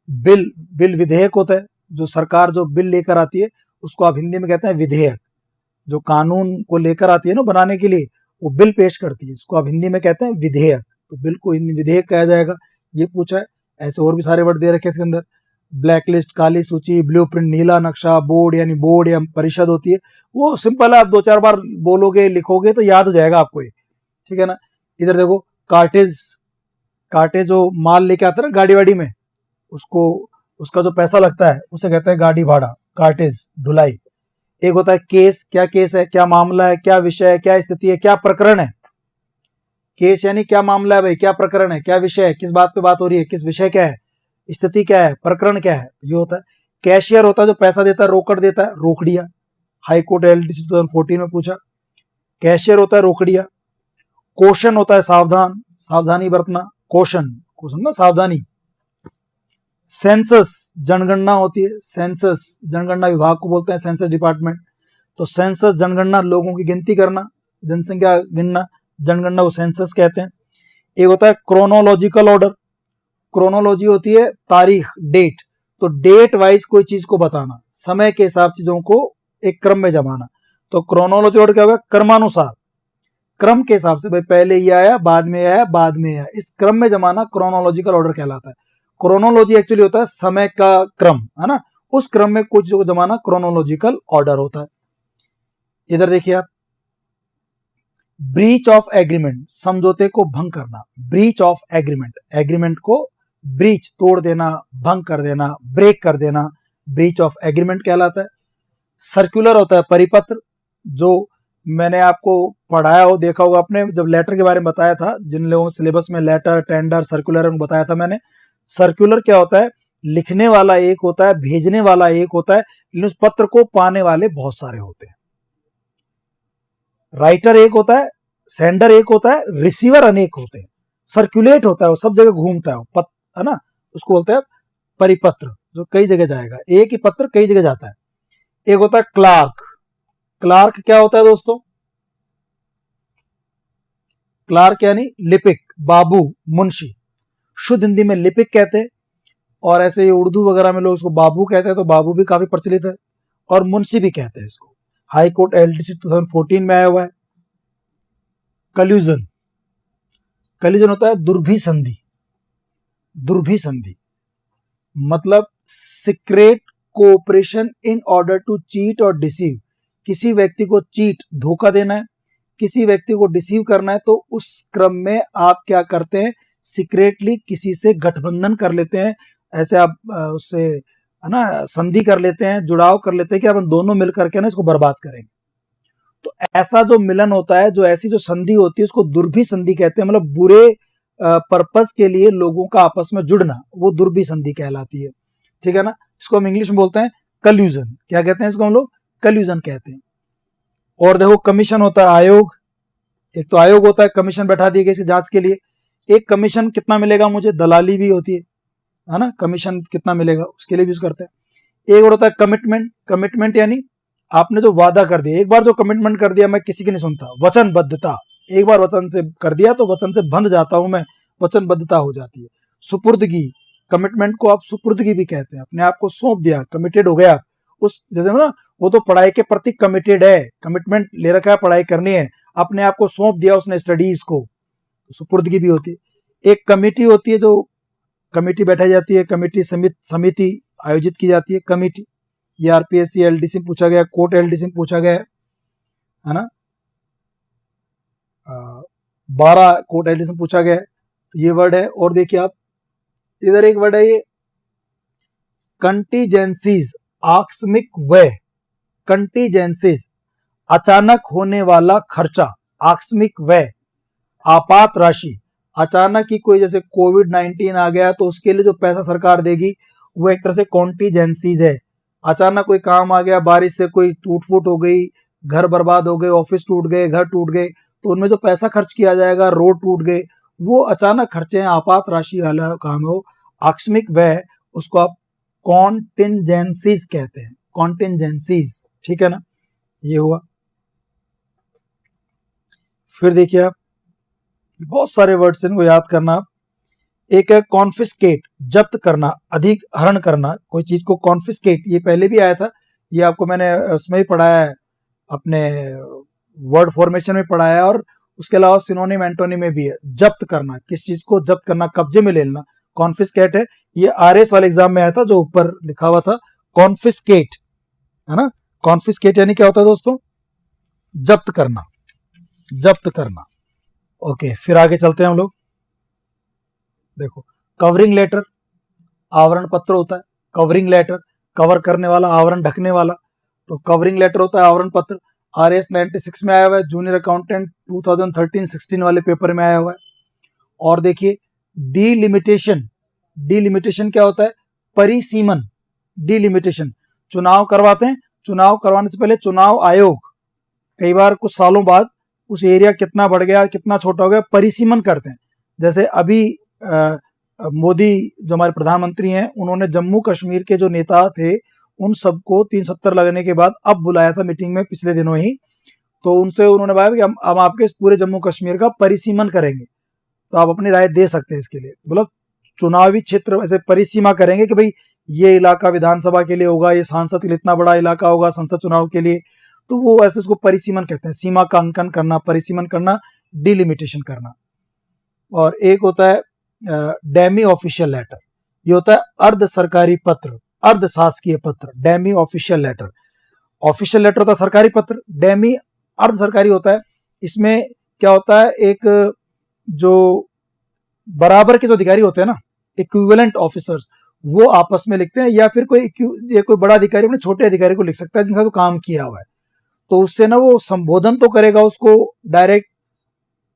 बिल, बिल विधेयक होता है, जो सरकार जो बिल लेकर आती है उसको आप हिंदी में कहते हैं विधेयक। जो कानून को लेकर आती है ना बनाने के लिए, वो बिल पेश करती है, इसको आप हिंदी में कहते हैं विधेयक। तो बिल को हिंदी विधेयक कहा जाएगा, ये पूछा है। ऐसे और भी सारे वर्ड दे रखे हैं इसके अंदर। ब्लैक लिस्ट, काली सूची, ब्लूप्रिंट, नीला नक्शा, बोर्ड यानी बोर्ड या परिषद होती है, वो सिंपल है, आप 2-4 बार बोलोगे लिखोगे तो याद हो जाएगा आपको ये, ठीक है ना। इधर देखो कार्टेज, कार्टेज जो माल लेके आता है ना गाड़ी वाड़ी में, उसको, उसका जो पैसा लगता है उसे कहते हैं गाड़ी भाड़ा, कार्टेज, ढुलाई। एक होता है केस, क्या केस है, क्या मामला है, क्या विषय है, क्या स्थिति है, क्या प्रकरण है। केस यानी क्या मामला है भाई, क्या प्रकरण है, क्या विषय है, किस बात पे बात हो रही है, किस विषय क्या है, स्थिति क्या है, प्रकरण क्या है, ये होता है। कैशियर होता है जो पैसा देता है, रोकड़ देता है, रोकड़िया। हाई कोर्ट एलडीसी 2014 में पूछा, कैशियर होता है रोकड़िया। कोशन होता है सावधान, सावधानी बरतना, कोशन, कोशन ना सावधानी। सेंसस, जनगणना होती है, सेंसस जनगणना विभाग को बोलते हैं, सेंसस डिपार्टमेंट। तो सेंसस जनगणना, लोगों की गिनती करना, जनसंख्या गिनना, जनगणना, वो सेंसस कहते हैं। एक होता है क्रोनोलॉजिकल ऑर्डर, क्रोनोलॉजी होती है तारीख, डेट। तो डेट वाइज कोई चीज को बताना, समय के हिसाब चीजों को एक क्रम में जमाना। तो क्रोनोलॉजी ऑर्डर क्या होगा, क्रमानुसार, क्रम के हिसाब से, भाई पहले ये आया, बाद में आया, बाद में आया, इस क्रम में जमाना क्रोनोलॉजिकल ऑर्डर कहलाता है। क्रोनोलॉजी एक्चुअली होता है समय का क्रम, है ना, उस क्रम में कुछ जो जमाना क्रोनोलॉजिकल ऑर्डर होता है। इधर देखिए आप, ब्रीच ऑफ एग्रीमेंट, समझौते को भंग करना, ब्रीच ऑफ एग्रीमेंट, एग्रीमेंट को ब्रीच, तोड़ देना, भंग कर देना, ब्रेक कर देना, ब्रीच ऑफ एग्रीमेंट कहलाता है। सर्कुलर होता है परिपत्र, जो मैंने आपको पढ़ाया हो, देखा होगा आपने, जब लेटर के बारे में बताया था, जिन लोगों सिलेबस में लेटर, टेंडर, सर्कुलर बताया था मैंने। सर्कुलर क्या होता है, लिखने वाला एक होता है, भेजने वाला एक होता है, लेकिन उस पत्र को पाने वाले बहुत सारे होते हैं। राइटर एक होता है, सेंडर एक होता है, रिसीवर अनेक होते हैं। सर्कुलेट होता है, वो सब जगह घूमता है, है ना, उसको बोलते हैं परिपत्र, जो कई जगह जाएगा, एक ही पत्र कई जगह जाता है। एक होता है क्लार्क, क्लार्क क्या होता है दोस्तों, क्लार्क यानी लिपिक, बाबू, मुंशी। शुद्ध हिंदी में लिपिक कहते हैं, और ऐसे ये उर्दू वगैरह में लोग इसको बाबू कहते हैं, तो बाबू भी काफी प्रचलित है, और मुंशी भी कहते हैं इसको। हाई कोर्ट एलडीसी 2014 में आया हुआ है। कल्यूजन, कल्यूजन होता है दुर्भी संधि, दुर्भी संधि मतलब secret cooperation in order to cheat और डिसीव। किसी व्यक्ति को चीट, धोखा देना है, किसी व्यक्ति को डिसीव करना है, तो उस क्रम में आप क्या करते हैं, सीक्रेटली किसी से गठबंधन कर लेते हैं, ऐसे आप उससे, है ना, संधि कर लेते हैं, जुड़ाव कर लेते हैं कि अपन दोनों मिलकर के ना इसको बर्बाद करेंगे। तो ऐसा जो मिलन होता है, जो ऐसी जो संधि होती है, उसको दुर्भी संधि कहते हैं। मतलब बुरे पर्पस के लिए लोगों का आपस में जुड़ना, वो दुर्भी संधि कहलाती है, ठीक है ना। इसको हम इंग्लिश में बोलते हैं कल्यूजन। क्या कहते हैं इसको हम लोग, कल्यूजन कहते हैं। और देखो कमीशन होता है, आयोग, एक तो आयोग होता है, कमीशन बैठा दिए गए इसकी जांच के लिए। एक कमीशन कितना मिलेगा मुझे, दलाली भी होती है ना, कमीशन कितना मिलेगा उसके लिए भी यूज करते हैं। एक और होता है कमिटमेंट, कमिटमेंट यानी आपने जो वादा कर दिया, एक बार जो कमिटमेंट कर दिया, मैं किसी की नहीं सुनता, वचनबद्धता, एक बार वचन से कर दिया तो वचन से बंध जाता हूं मैं, वचनबद्धता हो जाती है। सुपुर्दगी, कमिटमेंट को आप सुपुर्दगी भी कहते हैं, अपने आप को सौंप दिया, कमिटेड हो गया उस, जैसे ना वो तो पढ़ाई के प्रति कमिटेड है, कमिटमेंट ले रखा है, पढ़ाई करनी है, अपने आप को सौंप दिया उसने स्टडीज को, तो सुपुर्दगी भी होती है। एक कमेटी होती है, जो कमेटी बैठाई जाती है, कमेटी समिति आयोजित की जाती है, कमेटी। ये आरपीएससी एलडीसी में पूछा गया, कोर्ट एलडीसी में पूछा गया। है ना। 12 कोर्ट एडिशन पूछा गया है, तो ये वर्ड है। और देखिए आप इधर एक वर्ड है ये कंटीजेंसीज, आकस्मिक व्यय। कंटीजेंसीज अचानक होने वाला खर्चा, आकस्मिक व्यय। आपात राशि, अचानक ही कोई जैसे कोविड-19 आ गया तो उसके लिए जो पैसा सरकार देगी वो एक तरह से कॉन्टीजेंसीज है। अचानक कोई काम आ गया, बारिश से कोई टूट फूट हो गई, घर बर्बाद हो गए, ऑफिस टूट गए, घर टूट गए, तो उनमें जो पैसा खर्च किया जाएगा, रोड टूट गए, वो अचानक खर्चे हैं, आपात राशि वाला काम हो, आकस्मिक व्यय, उसको आप कॉन्टिंजेंसीज कहते हैं, कॉन्टिंजेंसीज। ठीक है ना, ये हुआ। फिर देखिए आप बहुत सारे वर्ड्स इनको याद करना। एक है कॉन्फिस्केट, जब्त करना, अधिहरण करना, कोई चीज को कॉन्फिस्केट, ये पहले भी आया था, ये आपको मैंने उसमें ही पढ़ाया है, अपने वर्ड फॉर्मेशन में पढ़ाया है, और उसके अलावा सिनोनिम एंटोनिम में भी है। जब्त करना, किस चीज को जब्त करना, कब्जे में ले लेना, कॉन्फिस्केट है। ये आरएस वाले एग्जाम में आया था, जो ऊपर लिखा हुआ था कॉन्फिस्केट, है ना। कॉन्फिस्केट यानी क्या होता है दोस्तों, जब्त करना, जब्त करना। ओके, फिर आगे चलते हैं हम लोग। देखो कवरिंग लेटर, आवरण पत्र होता है। कवरिंग लेटर, कवर करने वाला, आवरण ढकने वाला, तो कवरिंग लेटर होता है आवरण पत्र। आरएस 96 में आया हुआ है, जूनियर अकाउंटेंट 2013-16 वाले पेपर में आया हुआ है। और देखिए डीलिमिटेशन, डीलिमिटेशन क्या होता है, परिसीमन। डीलिमिटेशन, चुनाव करवाते हैं, चुनाव करवाने से पहले चुनाव आयोग कई बार कुछ सालों बाद उस एरिया कितना बढ़ गया, कितना छोटा हो गया, परिसीमन करते हैं। जैसे अभी मोदी जो हमारे प्रधानमंत्री हैं, उन्होंने जम्मू कश्मीर के जो नेता थे उन सबको 370 लगने के बाद अब बुलाया था मीटिंग में पिछले दिनों ही, तो उनसे उन्होंने बताया कि हम आपके पूरे जम्मू कश्मीर का परिसीमन करेंगे, तो आप अपनी राय दे सकते हैं इसके लिए। मतलब चुनावी क्षेत्र ऐसे परिसीमा करेंगे कि भाई ये इलाका विधानसभा के लिए होगा, ये सांसद के लिए इतना बड़ा इलाका होगा संसद चुनाव के लिए, तो वो ऐसे उसको परिसीमन कहते हैं, सीमा का अंकन करना, परिसीमन करना, डिलिमिटेशन करना। और एक होता है डेमी ऑफिशियल लेटर, ये होता है अर्ध सरकारी पत्र, अर्ध शासकीय पत्र, demi official letter. Official letter होता है सरकारी पत्र, डेमी अर्ध सरकारी होता है। इसमें क्या होता है, एक जो बराबर के जो अधिकारी होते हैं ना, इक्विवेलेंट ऑफिसर्स, वो आपस में लिखते हैं, या फिर कोई बड़ा अधिकारी अपने छोटे अधिकारी को लिख सकता है जिनका तो काम किया हुआ है, तो उससे ना वो संबोधन तो करेगा उसको डायरेक्ट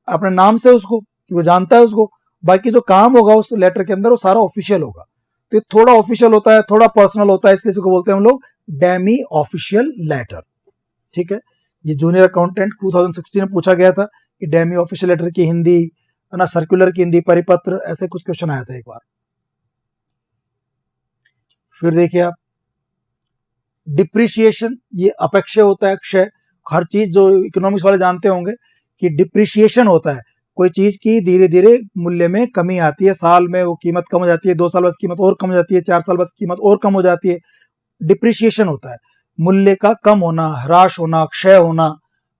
अपने नाम से, उसको कि वो जानता है उसको, बाकी जो काम होगा उस लेटर के अंदर वो सारा ऑफिशियल होगा। तो थोड़ा ऑफिशियल होता है, थोड़ा पर्सनल होता है, इसलिए इसको बोलते हैं हम लोग डेमी ऑफिशियल लेटर। ठीक है, ये जूनियर अकाउंटेंट 2016 में पूछा गया था कि डेमी ऑफिशियल लेटर की हिंदी, है ना, सर्कुलर की हिंदी, परिपत्र, ऐसे कुछ क्वेश्चन आया था एक बार। फिर देखिए आप डिप्रिसिएशन, ये अपेक्षय होता है, क्षय। हर चीज जो इकोनॉमिक्स वाले जानते होंगे कि डिप्रिसिएशन होता है, कोई चीज की धीरे धीरे मूल्य में कमी आती है, साल में वो कीमत कम हो जाती है, 2 साल बाद कीमत और कम हो जाती है, 4 साल बाद कीमत और कम हो जाती है, डिप्रिसिएशन होता है, मूल्य का कम होना, ह्रास होना, क्षय होना,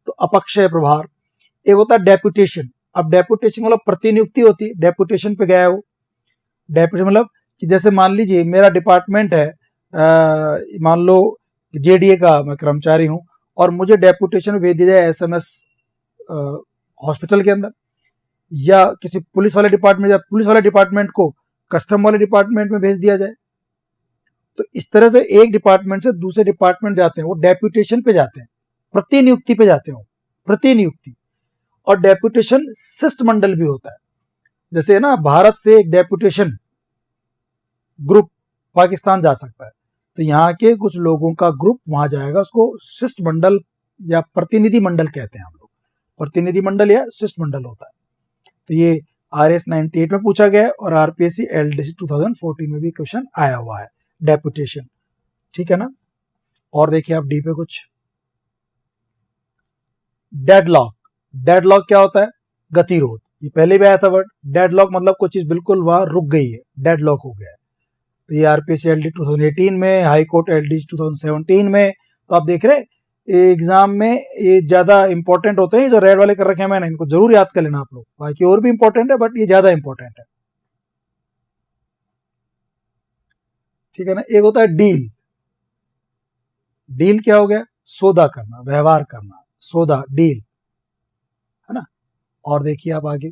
तो अपक्षय प्रभार। एक होता है डेपुटेशन। अब डेपुटेशन मतलब प्रतिनियुक्ति होती है, डेपुटेशन पे गया है वो। डेपुटेशन मतलब कि जैसे मान लीजिए मेरा डिपार्टमेंट है, मान लो जेडीए का मैं कर्मचारी हूं, और मुझे डेपुटेशन भेज दिया जाए एसएमएस हॉस्पिटल के अंदर, या किसी पुलिस वाले डिपार्टमेंट, या पुलिस वाले डिपार्टमेंट को कस्टम वाले डिपार्टमेंट में भेज दिया जाए, तो इस तरह से एक डिपार्टमेंट से दूसरे डिपार्टमेंट जाते हैं, वो डेप्यूटेशन पे जाते हैं, प्रतिनियुक्ति पे जाते हैं, प्रतिनियुक्ति। और डेप्यूटेशन शिष्टमंडल भी होता है, जैसे ना भारत से एक डेप्यूटेशन ग्रुप पाकिस्तान जा सकता है, तो यहाँ के कुछ लोगों का ग्रुप वहां जाएगा, उसको शिष्टमंडल या प्रतिनिधि मंडल कहते हैं हम लोग, प्रतिनिधि मंडल या शिष्टमंडल होता है। तो ये आरएस 98 में पूछा गया है, और आरपीएससी एलडीसी 2014 में भी क्वेश्चन आया हुआ है, डेपुटेशन। ठीक है ना। और देखिए आप डी पे कुछ डेडलॉक। डेडलॉक क्या होता है, गतिरोध। ये पहले भी आया था वर्ड डेडलॉक, मतलब कोई चीज बिल्कुल वहां रुक गई है, डेडलॉक हो गया है। तो ये आरपीएससी एलडी 2018 में, हाई कोर्ट एलडी 2017 में। तो आप देख रहे एग्जाम में ये ज्यादा इंपॉर्टेंट होते हैं, जो रेड वाले कर रखे हैं मैंने, इनको जरूर याद कर लेना आप लोग, बाकी और भी इंपॉर्टेंट है बट ये ज्यादा इंपॉर्टेंट है। ठीक है ना। एक होता है डील। डील क्या हो गया, सौदा करना, व्यवहार करना, सौदा, डील, है ना। और देखिए आप आगे,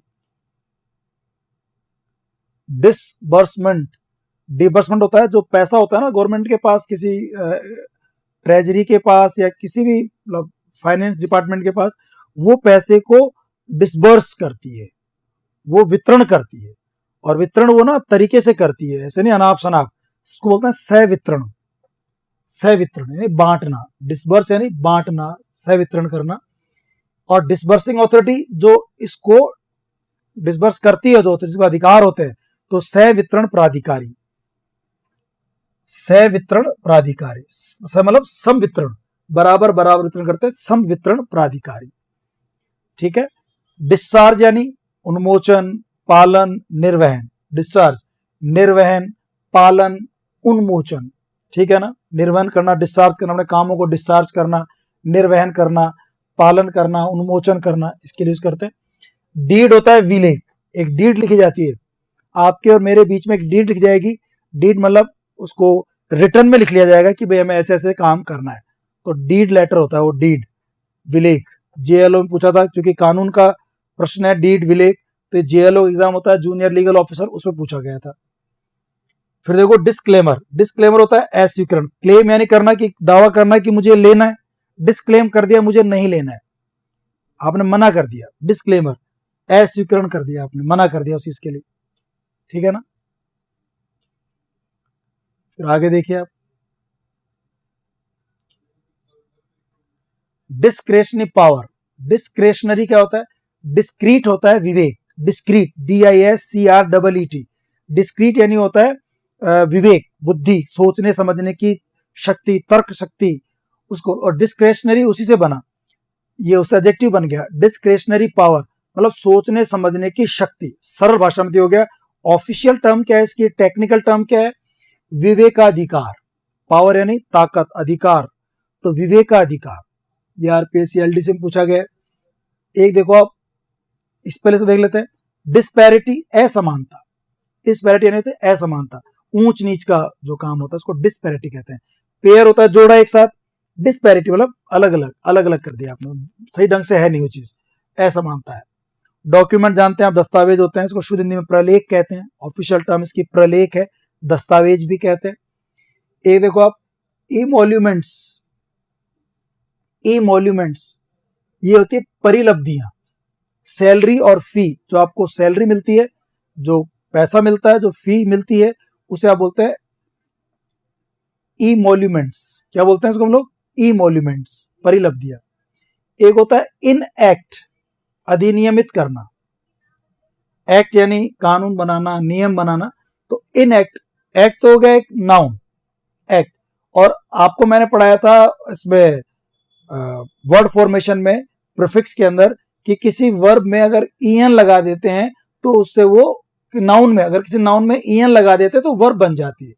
डिसबर्समेंट। डिसबर्समेंट होता है जो पैसा होता है ना गवर्नमेंट के पास, किसी ट्रेजरी के पास या किसी भी मतलब फाइनेंस डिपार्टमेंट के पास, वो पैसे को डिसबर्स करती है, वो वितरण करती है। और वितरण वो ना तरीके से करती है, ऐसे नहीं अनाप शनाप, इसको बोलते हैं सहवितरण। सहवितरण यानी बांटना, डिसबर्स यानी बांटना, सहवितरण करना। और डिसबर्सिंग अथॉरिटी जो इसको डिसबर्स करती है, जो जिसको अधिकार होते हैं, तो सहवितरण प्राधिकारी। सहवितरण प्राधिकारी मतलब सम वितरण, बराबर बराबर वितरण करते हैं, सम वितरण प्राधिकारी। ठीक है। डिस्चार्ज यानी उन्मोचन, पालन, निर्वहन। डिस्चार्ज निर्वहन, पालन, उन्मोचन। ठीक है ना। निर्वहन करना, डिस्चार्ज करना, अपने कामों को डिस्चार्ज करना, निर्वहन करना, पालन करना, उन्मोचन करना, इसके लिए यूज करते हैं। डीड होता है विलेख, एक डीड लिखी जाती है, आपके और मेरे बीच में एक डीड लिख जाएगी। डीड मतलब उसको रिटर्न में लिख लिया जाएगा कि भाई हमें ऐसे ऐसे काम करना है, तो डीड लेटर होता है वो, डीड विलेख। जेएलओ में पूछा था, क्योंकि कानून का प्रश्न है डीड विलेख, तो जेएलओ एग्जाम होता है जूनियर लीगल ऑफिसर, उसमें पूछा गया था। फिर देखो डिस्क्लेमर। डिस्क्लेमर होता है अस्वीकरण। क्लेम यानी करना, कि दावा करना कि मुझे लेना है, डिस्क्लेम कर दिया मुझे नहीं लेना है, आपने मना कर दिया, डिस्क्लेमर, अस्वीकरण कर दिया आपने, मना कर दिया उस चीज के लिए। ठीक है ना। फिर आगे देखिए आप, डिस्क्रेशनरी पावर। डिस्क्रेशनरी क्या होता है? डिस्क्रीट होता है विवेक, डिस्क्रीट, DISCREET। डिस्क्रीट यानी होता है विवेक, बुद्धि, सोचने समझने की शक्ति, तर्क शक्ति उसको। और डिस्क्रेशनरी उसी से बना, ये उससे एडजेक्टिव बन गया, डिस्क्रेशनरी पावर मतलब सोचने समझने की शक्ति, सरल भाषा में हो गया। ऑफिशियल टर्म क्या है इसकी, टेक्निकल टर्म क्या है? विवेकाधिकार। पावर यानी ताकत, अधिकार, तो विवेकाधिकार। ये आरपीएससी एलडीसी में पूछा गया। एक देखो आप, इस पहले से देख लेते हैं। डिस्पैरिटी, असमानता। डिस्पैरिटी यानी होती है असमानता, ऊंच नीच का जो काम होता है उसको डिस्पैरिटी कहते हैं। पेयर होता है जोड़ा एक साथ, डिस्पैरिटी मतलब अलग अलग, अलग अलग कर दिया आपने, सही ढंग से है नहीं वो चीज, असमानता है। डॉक्यूमेंट जानते हैं आप, दस्तावेज होते हैं, इसको शुद्ध हिंदी में प्रलेख कहते हैं, ऑफिशियल टर्म इसकी प्रलेख है, दस्तावेज भी कहते हैं। एक देखो आप, इमोल्यूमेंट्स। इमोल्यूमेंट्स ये होती है परिलब्धियां, सैलरी और फी, जो आपको सैलरी मिलती है, जो पैसा मिलता है, जो फी मिलती है, उसे आप बोलते हैं इमोल्यूमेंट्स। क्या बोलते हैं इसको हम लोग? इमोल्यूमेंट्स, परिलब्धियां। एक होता है इन एक्ट, अधिनियमित करना। एक्ट यानी कानून बनाना, नियम बनाना, तो इन एक्ट, एक्ट तो हो गया एक नाउन, एक्ट। और आपको मैंने पढ़ाया था इसमें वर्ड फॉर्मेशन में, प्रीफिक्स के अंदर, कि किसी वर्ब में अगर ईएन लगा देते हैं तो उससे वो, नाउन में अगर किसी नाउन में ईएन लगा देते हैं तो वर्ब बन जाती है।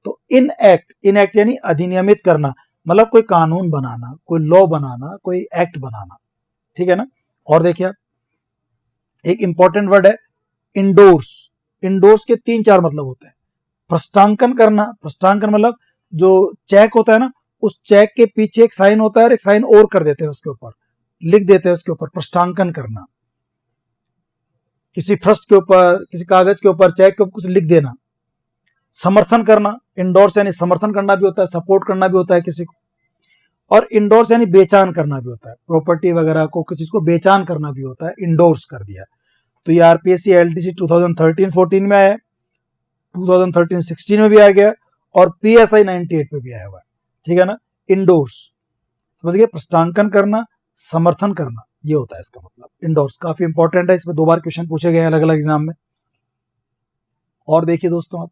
तो इन एक्ट, इन एक्ट यानी अधिनियमित करना, मतलब कोई कानून बनाना, कोई लॉ बनाना, कोई एक्ट बनाना। ठीक है ना। और देखिए एक इंपॉर्टेंट वर्ड है इंडोर्स। इंडोर्स के 3-4 मतलब होते हैं। प्रस्तांकन करना, प्रस्तांकन मतलब जो चेक होता है ना, उस चेक के पीछे एक साइन होता है और एक साइन और कर देते हैं उसके ऊपर, लिख देते हैं उसके ऊपर, प्रस्तांकन करना। किसी फर्स्ट के ऊपर, किसी कागज के ऊपर, चेक के ऊपर कुछ लिख देना। समर्थन करना, इंडोर्स यानी समर्थन करना भी होता है, सपोर्ट करना भी होता है किसी को। और इंडोर्स यानी बेचान करना भी होता है, प्रॉपर्टी वगैरह को, किसी को बेचान करना भी होता है, इंडोर्स कर दिया। तो ये आरपीएससी एलडीसी 2013-14 में आया, 2013-16 में भी आ गया, और पीएसआई 98 में भी आया हुआ है। ठीक है ना। इंडोर्स समझ गए, प्रस्तांकन करना, समर्थन करना, ये होता है इसका मतलब इंडोर्स। काफी इंपॉर्टेंट है, इसमें 2 बार क्वेश्चन पूछे गए अलग अलग एग्जाम में। और देखिए दोस्तों आप,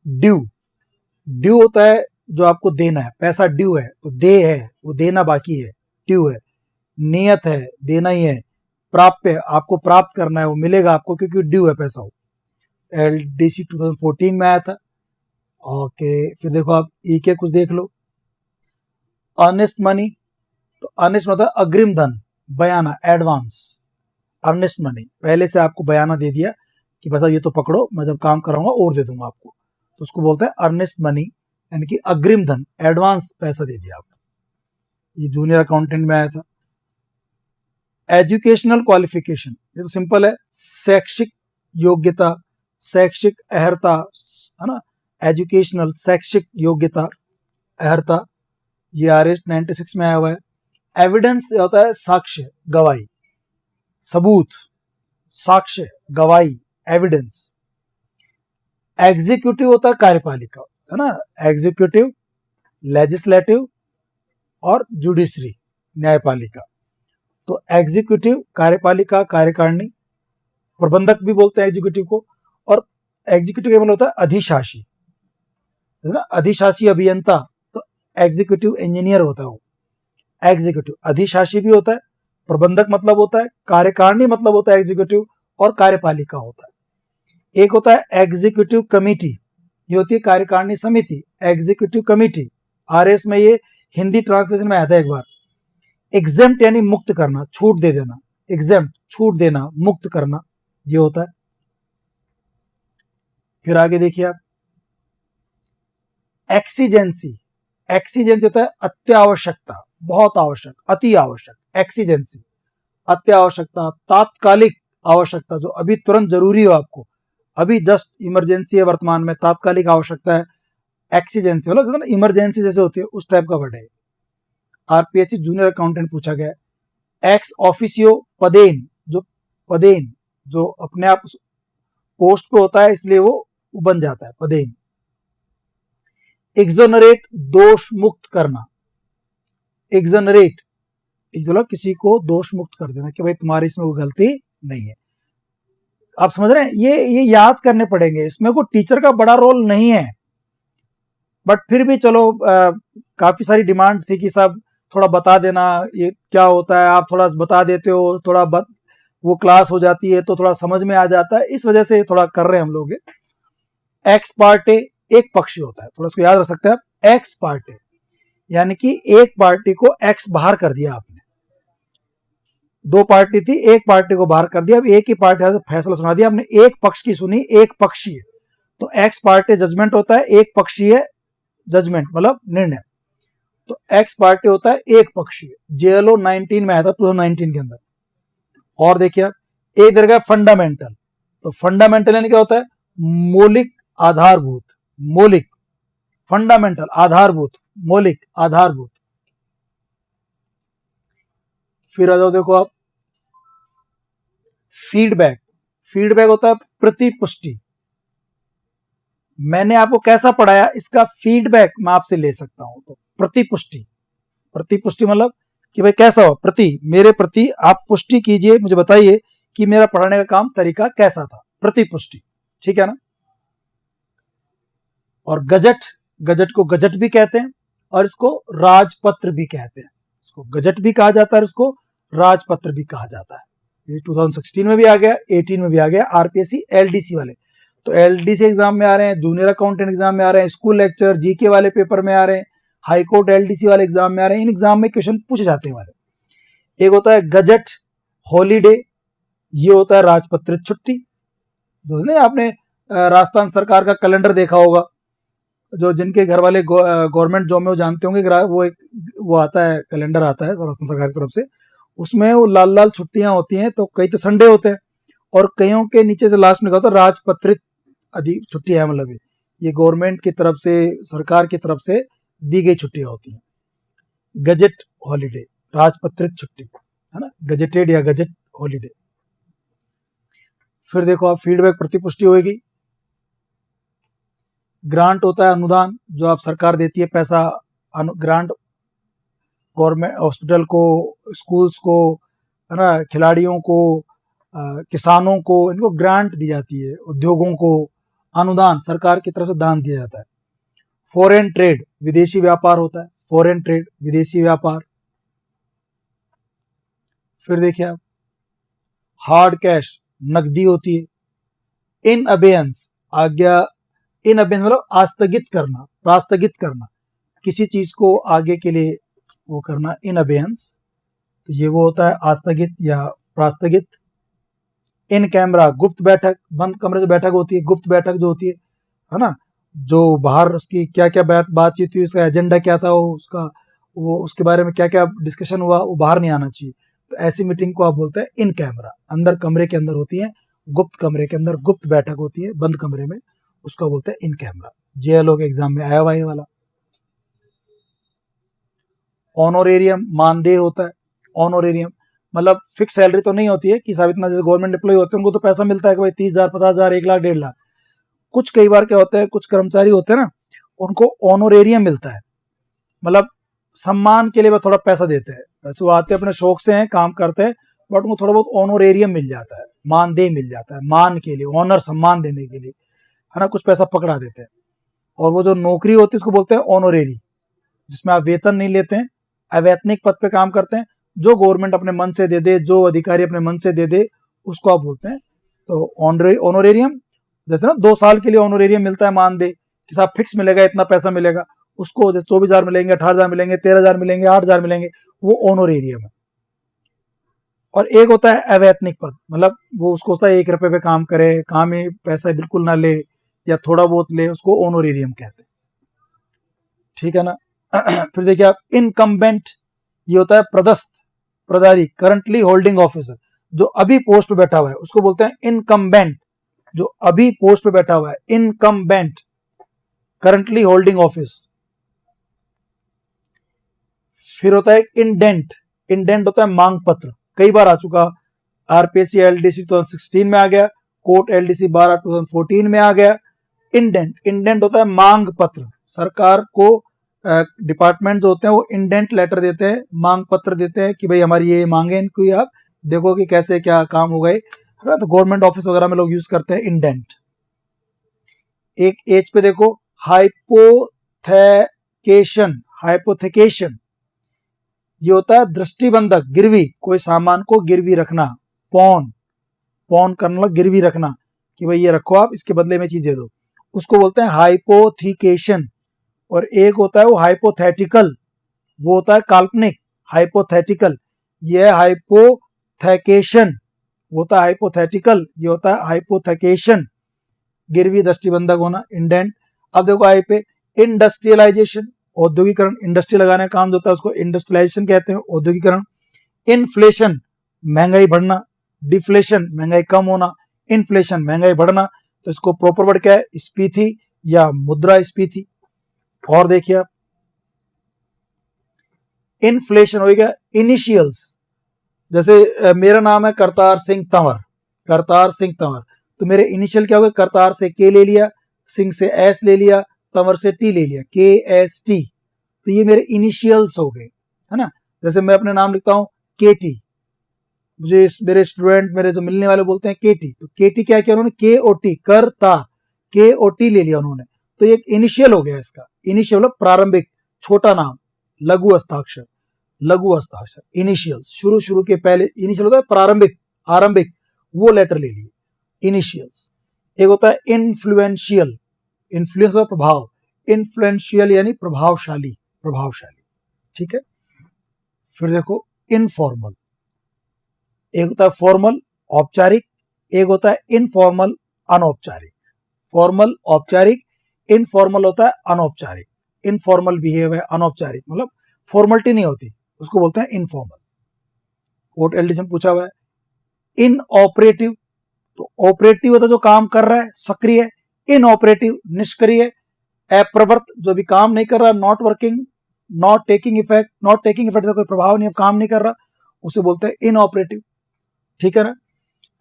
ड्यू। ड्यू होता है जो आपको देना है, पैसा ड्यू है तो दे है, वो देना बाकी है, ड्यू है। नियत है, देना ही है। प्राप्य है, आपको प्राप्त करना है, वो मिलेगा आपको क्योंकि ड्यू है पैसा। वो एलडीसी 2014 में आया था। ओके, फिर देखो आप ई के कुछ देख लो। अर्नेस्ट मनी, तो अर्नेस्ट मतलब अग्रिम धन, बयाना, एडवांस। अर्नेस्ट मनी पहले से आपको बयाना दे दिया कि बस अब ये तो पकड़ो, मैं जब काम कराऊंगा और दे दूंगा आपको, तो उसको बोलते हैं अर्नेस्ट मनी, यानी कि अग्रिम धन, एडवांस पैसा दे दिया आपको। ये जूनियर अकाउंटेंट में आया था। एजुकेशनल क्वालिफिकेशन, ये तो सिंपल है, शैक्षिक योग्यता, शैक्षिक अहर्ता, है ना, एजुकेशनल शैक्षिक योग्यता अहर्ता, ये RS 96 में आया हुआ है। एविडेंस होता है साक्ष्य, गवाही, सबूत, साक्ष्य, गवाही, एविडेंस। एग्जीक्यूटिव होता है कार्यपालिका, है ना, एग्जीक्यूटिव, लेजिस्लेटिव और जुडिशरी, न्यायपालिका। तो एग्जीक्यूटिव कार्यपालिका, कार्यकारिणी, प्रबंधक भी बोलते हैं एग्जीक्यूटिव को। और एग्जीक्यूटिव का मतलब होता है अधिशासी, है ना, अधिशासी अभियंता, तो एग्जीक्यूटिव इंजीनियर होता है वो। एग्जीक्यूटिव अधिशासी भी होता है, प्रबंधक मतलब होता है, कार्यकारिणी मतलब होता है एग्जीक्यूटिव, और कार्यपालिका होता है। एक होता है एग्जीक्यूटिव कमेटी, ये होती है कार्यकारिणी समिति, एग्जीक्यूटिव कमेटी। RS में ये हिंदी ट्रांसलेशन में आया था एक बार। एग्जेम्प्ट यानी मुक्त करना, छूट दे देना, एग्जेम्प्ट छूट देना, मुक्त करना, ये होता है। फिर आगे देखिए आप, एक्सीजेंसी। एक्सीजेंसी होता है अत्यावश्यकता, बहुत आवश्यक, अति आवश्यक, एक्सीजेंसी, अत्यावश्यकता, तात्कालिक आवश्यकता, जो अभी तुरंत जरूरी हो आपको, अभी जस्ट इमरजेंसी है वर्तमान में, तात्कालिक आवश्यकता है। एक्सीजेंसी मतलब इमरजेंसी जैसे होती है उस टाइप का वर्ड है। RPSC जूनियर अकाउंटेंट पूछा गया है। एक्स ऑफिसियो पदेन, जो पदेन जो अपने आप पोस्ट पे होता है इसलिए वो बन जाता है पदेन। एक्सोनरेट दोष मुक्त करना, एक्सोनरेट किसी को दोष मुक्त कर देना कि भाई तुम्हारी इसमें कोई गलती नहीं है। आप समझ रहे हैं, ये याद करने पड़ेंगे, इसमें कोई टीचर का बड़ा रोल नहीं है, बट फिर भी चलो काफी सारी डिमांड थी कि सब थोड़ा बता देना ये क्या होता है, आप थोड़ा बता देते हो, थोड़ा वो क्लास हो जाती है तो थोड़ा समझ में आ जाता है, इस वजह से थोड़ा कर रहे हैं हम लोग। एक्स पार्टे एक पक्षी होता है, थोड़ा इसको याद रख सकते हैं आप। एक्स पार्टे यानी कि एक पार्टी को एक्स बाहर कर दिया आपने, दो पार्टी थी, एक पार्टी को बाहर कर दिया, अब एक ही पार्टी से फैसला सुना दिया आपने, एक पक्ष की सुनी, एक पक्षी है, तो एक्स पार्टी जजमेंट होता है, एक पक्षी है जजमेंट मतलब निर्णय, तो एक्स पार्टी होता है एक पक्षीय। JLO 19 में आया था, 2019 के अंदर। और देखिए एक दरगाह फंडामेंटल, तो फंडामेंटल यानी क्या होता है, मौलिक आधारभूत, मौलिक, फंडामेंटल आधारभूत, मौलिक आधारभूत। फिर आ जाओ देखो आप, फीडबैक। फीडबैक होता है प्रतिपुष्टि, मैंने आपको कैसा पढ़ाया इसका फीडबैक मैं आपसे ले सकता हूं, तो प्रतिपुष्टि। प्रतिपुष्टि मतलब कि भाई कैसा हो, मेरे प्रति आप पुष्टि कीजिए, मुझे बताइए कि मेरा पढ़ाने का काम तरीका कैसा था, प्रतिपुष्टि, ठीक है ना। और गजट, गजट को गजट भी कहते हैं और इसको राजपत्र भी कहते हैं, इसको गजट भी कहा जाता है और इसको राजपत्र भी कहा जाता है। ये 2016 में भी आ गया, 18 में भी आ गया। RPSC LDC वाले, तो LDC एग्जाम में आ रहे हैं, जूनियर अकाउंटेंट एग्जाम में आ रहे हैं, स्कूल लेक्चर GK वाले पेपर में आ रहे हैं, हाई कोर्ट LDC वाले एग्जाम में आ रहे हैं, इन एग्जाम में क्वेश्चन पूछे जाते हैं हमारे। एक होता है गजट हॉलीडे, ये होता है राजपत्रित छुट्टी। दोस्तों आपने राजस्थान सरकार का कैलेंडर देखा होगा, जो जिनके घर वाले गवर्नमेंट जॉब में वो जानते होंगे, वो आता है, कैलेंडर आता है राजस्थान सरकार की तरफ से, उसमें वो लाल लाल छुट्टियां होती हैं, तो कई तो संडे होते हैं और कईयों के नीचे से लास्ट में होता है राजपत्रित अधिक छुट्टी है, मतलब ये गवर्नमेंट की तरफ से, सरकार की तरफ से दी गई छुट्टियां होती हैं। गजट हॉलीडे, राजपत्रित छुट्टी, है ना, गजेटेड या गजट हॉलीडे। फिर देखो आप, फीडबैक प्रतिपुष्टि होगी। ग्रांट होता है अनुदान, जो आप सरकार देती है पैसा, ग्रांट गवर्नमेंट हॉस्पिटल को, स्कूल्स को, है ना, खिलाड़ियों को, किसानों को, इनको ग्रांट दी जाती है, उद्योगों को अनुदान सरकार की तरफ से दान दिया जाता है। फॉरेन ट्रेड, विदेशी व्यापार होता है, फॉरेन ट्रेड विदेशी व्यापार। फिर देखिए आप, हार्ड कैश नकदी होती है। इन अबेयंस आज्ञा, इन अबेयंस मतलब आस्थगित करना, प्रास्थगित करना, किसी चीज को आगे के लिए वो करना, इन अबेयंस, तो ये वो होता है आस्थगित या प्रास्थगित। इन कैमरा गुप्त बैठक, बंद कमरे में बैठक होती है, गुप्त बैठक जो होती है ना, जो बाहर उसकी क्या क्या बातचीत हुई, उसका एजेंडा क्या था, उसका वो उसके बारे में क्या क्या डिस्कशन हुआ वो बाहर नहीं आना चाहिए। तो ऐसी मीटिंग को आप बोलते हैं इन कैमरा, अंदर कमरे के अंदर होती है, गुप्त कमरे के अंदर गुप्त बैठक होती है बंद कमरे में, उसको बोलते हैं इन कैमरा। जेएलओ के एग्जाम में आया हुआ ये वाला। ऑनोरेरियम मानदेय होता है। ऑनोरेरियम मतलब फिक्स सैलरी तो नहीं होती है कि साहब इतना, जैसे गवर्नमेंट एम्प्लॉय होते हैं उनको तो पैसा मिलता है कि भाई 30,000 50,000 1 लाख 1.5 लाख। कुछ कई बार क्या होता है, कुछ कर्मचारी होते हैं ना, उनको ऑनोरेरियम मिलता है, मतलब सम्मान के लिए वो थोड़ा पैसा देते हैं। वैसे वो आते अपने शौक से हैं, काम करते हैं, बट उनको थोड़ा बहुत ऑनोरेरियम मिल जाता है, मानदेय मिल जाता है, मान के लिए, ऑनर सम्मान देने के लिए, है ना, कुछ पैसा पकड़ा देते हैं। और वो जो नौकरी होती है उसको बोलते हैं ऑनोरेरी, जिसमें आप वेतन नहीं लेते हैं, अवैतनिक पद पे काम करते हैं, जो गवर्नमेंट अपने मन से दे दे, जो अधिकारी अपने मन से दे दे, उसको आप बोलते हैं। तो ऑनोरेरियम, जैसे ना 2 साल के लिए ऑनोरेरियम मिलता है मानदेय, कि साहब फिक्स मिलेगा, इतना पैसा मिलेगा, उसको जैसे 24,000 मिलेंगे, 18,000 मिलेंगे, 13,000 मिलेंगे, 8,000 मिलेंगे, वो ऑनोरेरियम है। और एक होता है अवैतनिक पद, मतलब वो उसको होता है 1 रुपए पे काम करे, काम में पैसा बिल्कुल ना ले या थोड़ा बहुत ले, उसको ऑनोरेरियम कहते हैं। ठीक है ना। फिर देखिए आप इनकम्बेंट, ये होता है पदस्थ प्रदारी, करंटली होल्डिंग ऑफिसर, जो अभी पोस्ट पे बैठा हुआ है उसको बोलते हैं इनकम्बेंट, जो अभी पोस्ट पे बैठा हुआ है, इनकम्बेंट, करंटली होल्डिंग ऑफिस। फिर होता है इंडेंट, इंडेंट होता है मांग पत्र, कई बार आ चुका, आरपीएससी एलडीसी 2016 में आ गया, कोर्ट एलडीसी 12 2014 में आ गया। इंडेंट, इंडेंट होता है मांग पत्र, सरकार को डिपार्टमेंट जो होते हैं वो इंडेंट लेटर देते हैं, मांग पत्र देते हैं कि भाई हमारी ये मांगे, इनको आप देखो कि कैसे क्या काम हो गए, है ना। तो गवर्नमेंट ऑफिस वगैरह में लोग यूज करते हैं इंडेंट। एक एज पे देखो हाइपोथेकेशन, हाइपोथेकेशन ये होता है दृष्टिबंधक, गिरवी, कोई सामान को गिरवी रखना, पौन, पौन करना, गिरवी रखना, कि भाई ये रखो आप, इसके बदले में चीज दे दो, उसको बोलते हैं हाइपोथिकेशन। और एक होता है वो हाइपोथेटिकल, वो होता है काल्पनिक, हाइपोथेटिकल, ये है हाइपोथेकेशन, वो होता है हाइपोथेटिकल, ये होता है हाइपोथेकेशन, गिरवी दृष्टिबंधक होना, इंडेंट। अब देखो आई पे इंडस्ट्रियलाइजेशन, औद्योगिकरण, इंडस्ट्री लगाने का काम जो होता है उसको इंडस्ट्रियलाइजेशन कहते हैं, औद्योगिकरण। इन्फ्लेशन, महंगाई बढ़ना, डिफ्लेशन, महंगाई कम होना, इन्फ्लेशन, महंगाई बढ़ना, तो इसको प्रॉपर वर्ड क्या है, स्फीति या मुद्रास्फीति। और देखिए आप, इन्फ्लेशन हो गया इनिशियल्स, जैसे मेरा नाम है करतार सिंह तंवर, करतार सिंह तंवर, तो मेरे इनिशियल क्या हो गए, करतार से के ले लिया, सिंह से एस ले लिया, तंवर से टी ले लिया, के एस टी, तो ये मेरे इनिशियल्स हो गए, है ना। जैसे मैं अपने नाम लिखता हूं के टी, मुझे मेरे स्टूडेंट, मेरे जो मिलने वाले बोलते हैं केटी, तो केटी क्या किया उन्होंने, के ओ टी, करता, के ओ टी ले लिया उन्होंने, तो ये इनिशियल हो गया इसका। इनिशियल मतलब प्रारंभिक, छोटा नाम, लघु हस्ताक्षर, लघु हस्ताक्षर, इनिशियल, शुरू शुरू के पहले, इनिशियल होता है प्रारंभिक, आरंभिक, वो लेटर ले लिए, इनिशियल्स। एक होता है इन्फ्लुएंशियल, इन्फ्लुएंस होता है प्रभाव, इन्फ्लुएंशियल यानी प्रभावशाली, प्रभावशाली, ठीक है। फिर देखो इनफॉर्मल, एक होता है फॉर्मल औपचारिक, एक होता है इनफॉर्मल अनौपचारिक। फॉर्मल औपचारिक, इनफॉर्मल होता है अनौपचारिक, इनफॉर्मल बिहेव है, अनौपचारिक मतलब फॉर्मलिटी नहीं होती, उसको बोलते हैं इनफॉर्मल। कोर्ट एलडीसी में पूछा हुआ है। इन ऑपरेटिव, तो ऑपरेटिव होता है जो काम कर रहा है, सक्रिय, इन ऑपरेटिव निष्क्रिय, अप्रवृत्त जो भी काम नहीं कर रहा, not working, not taking effect, not taking effect से कोई प्रभाव नहीं, काम नहीं कर रहा, उसे बोलते हैं इन ऑपरेटिव, ठीक है ना।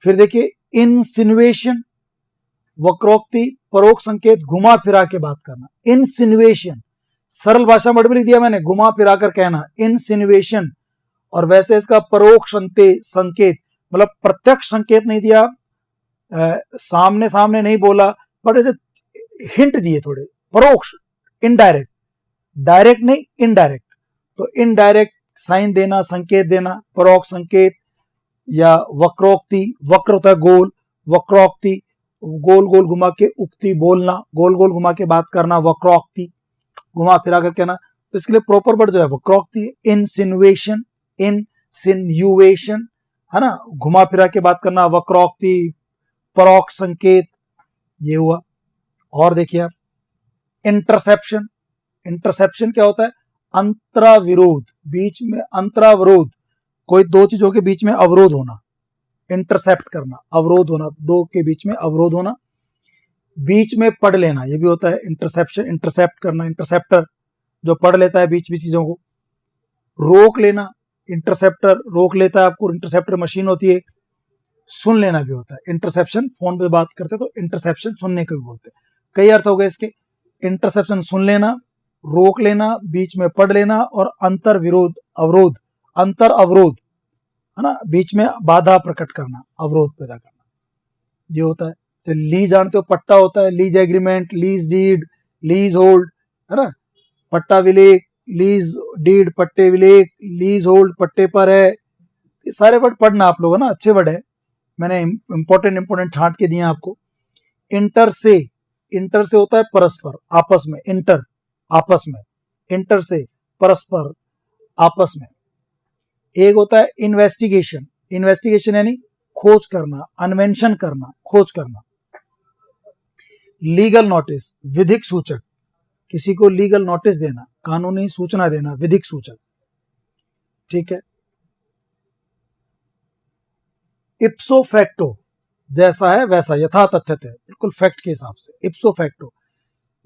फिर देखिए इंसिनुएशन, वक्रोक्ति, परोक्ष संकेत, घुमा फिरा के बात करना, इंसिनुएशन, सरल भाषा में लिख दिया मैंने, घुमा फिरा कर कहना, इंसिनुएशन। और वैसे इसका परोक्ष संकेत मतलब प्रत्यक्ष संकेत नहीं दिया, सामने सामने नहीं बोला, बट ऐसे हिंट दिए थोड़े, परोक्ष, इनडायरेक्ट, डायरेक्ट नहीं इनडायरेक्ट, तो इनडायरेक्ट साइन देना, संकेत देना, परोक्ष संकेत। या वक्रोक्ति, वक्र होता है गोल, वक्रोक्ति, गोल गोल घुमा के, उक्ति बोलना, गोल गोल घुमा के बात करना, वक्रोक्ति, घुमा फिरा कर कहना, तो इसके लिए प्रॉपर वर्ड जो है वक्रोक्ति है। इंसिनुएशन, इंसिनुएशन, है ना, घुमा फिरा के बात करना, वक्रोक्ति, परोक्ष संकेत, ये हुआ। और देखिए आप इंटरसेप्शन, इंटरसेप्शन क्या होता है, अंतराविरोध, बीच में अंतरावरोध, कोई दो चीजों के बीच में अवरोध होना, इंटरसेप्ट करना, अवरोध होना, दो के बीच में अवरोध होना। बीच में पढ़ लेना, ये भी होता है इंटरसेप्शन, इंटरसेप्ट करना, इंटरसेप्टर जो पढ़ लेता है बीच बीच चीजों को। रोक लेना, इंटरसेप्टर रोक लेता है आपको, इंटरसेप्टर मशीन होती है। सुन लेना भी होता है, इंटरसेप्शन, फोन पे बात करते तो इंटरसेप्शन सुनने को भी बोलते हैं। कई अर्थ हो गए इसके, इंटरसेप्शन सुन लेना, रोक लेना, बीच में पढ़ लेना, और अंतर विरोध, अवरोध, अंतर अवरोध है ना, बीच में बाधा प्रकट करना, अवरोध पैदा करना, ये होता है। तो लीज जानते हो, पट्टा होता है, lease agreement, lease deed, leasehold, है ना, पट्टा विलेख, लीज डीड पट्टे विलेख, लीज होल्ड पट्टे पर है। ये सारे वर्ड पढ़ना आप लोग, है ना, अच्छे वर्ड है, मैंने इंपॉर्टेंट छांट के दिए आपको। इंटर से, इंटर से होता है परस्पर, आपस में, इंटर आपस में, इंटर से परस्पर, आपस में। एक होता है इन्वेस्टिगेशन, इन्वेस्टिगेशन यानी खोज करना, अन्वेषण करना, खोज करना। लीगल नोटिस, विधिक सूचक, किसी को लीगल नोटिस देना, कानूनी सूचना देना, विधिक सूचक, ठीक है। इप्सो फैक्टो, जैसा है वैसा, यथा तथ्यत है, बिल्कुल फैक्ट के हिसाब से। इप्सो फैक्टो,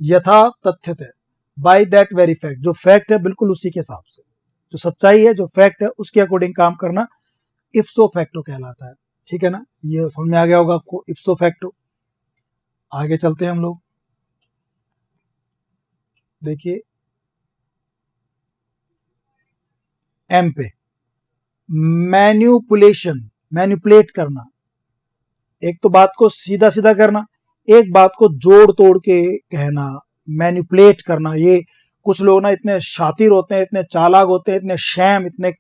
यथा तथ्यत है, बाय दैट वेरी फैक्ट, जो फैक्ट है बिल्कुल उसी के हिसाब से, जो सच्चाई है, जो फैक्ट है उसके अकॉर्डिंग काम करना इप्सो फैक्टो कहलाता है, ठीक है ना। ये समझ में आ गया होगा आपको, इप्सो फैक्टो। आगे चलते हैं हम लोग, देखिए एम पे, मैन्युपुलेशन, मैन्युपुलेट करना, एक तो बात को सीधा सीधा करना, एक बात को जोड़ तोड़ के कहना, मैन्युपुलेट करना। ये कुछ लोग ना इतने शातिर होते हैं, इतने चालाक होते हैं, इतने शैम, इतने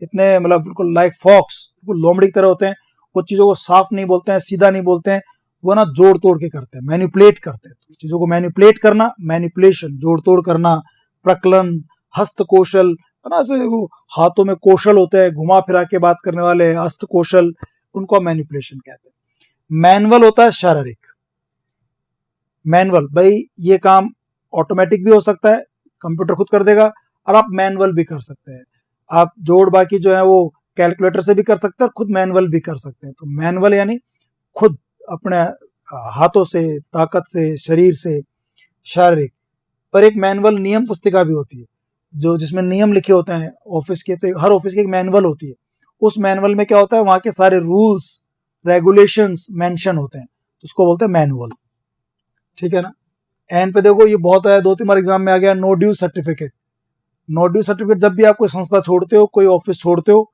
इतने मतलब बिल्कुल लाइक फॉक्स, बिल्कुल लोमड़ी की तरह होते हैं। कुछ चीजों को साफ नहीं बोलते हैं, सीधा नहीं बोलते हैं, वो ना जोड़ तोड़ के करते हैं, मैन्युपुलेट करते हैं। तो चीजों को मैन्युपुलेट करना, मैन्युपुलेशन, जोड़ तोड़ करना, प्रकलन, हस्त कौशल, है ना, ऐसे वो हाथों में कौशल होते हैं, घुमा फिरा के बात करने वाले, हस्त कौशल, उनको मैन्युपुलेशन कहते हैं। मैनुअल होता है शारीरिक, मैनुअल, भाई ये काम ऑटोमेटिक भी हो सकता है, कंप्यूटर खुद कर देगा, और आप मैनुअल भी कर सकते हैं। आप जोड़ बाकी जो है वो कैलकुलेटर से भी कर सकते हैं, और खुद मैनुअल भी कर सकते हैं। तो मैनुअल यानी खुद अपने हाथों से, ताकत से, शरीर से, शारीरिक। पर एक मैनुअल नियम पुस्तिका भी होती है, जो जिसमें नियम लिखे होते हैं ऑफिस के, तो हर ऑफिस की एक मैनुअल होती है। उस मैनुअल में क्या होता है, वहां के सारे रूल्स रेगुलेशंस मेंशन होते हैं, उसको बोलते हैं मैनुअल, ठीक है ना। एन पे देखो, ये बहुत है, 2-3 बार एग्जाम में आ गया, no due certificate. No due certificate, जब भी आप कोई संस्था छोड़ते हो, कोई ऑफिस छोड़ते हो,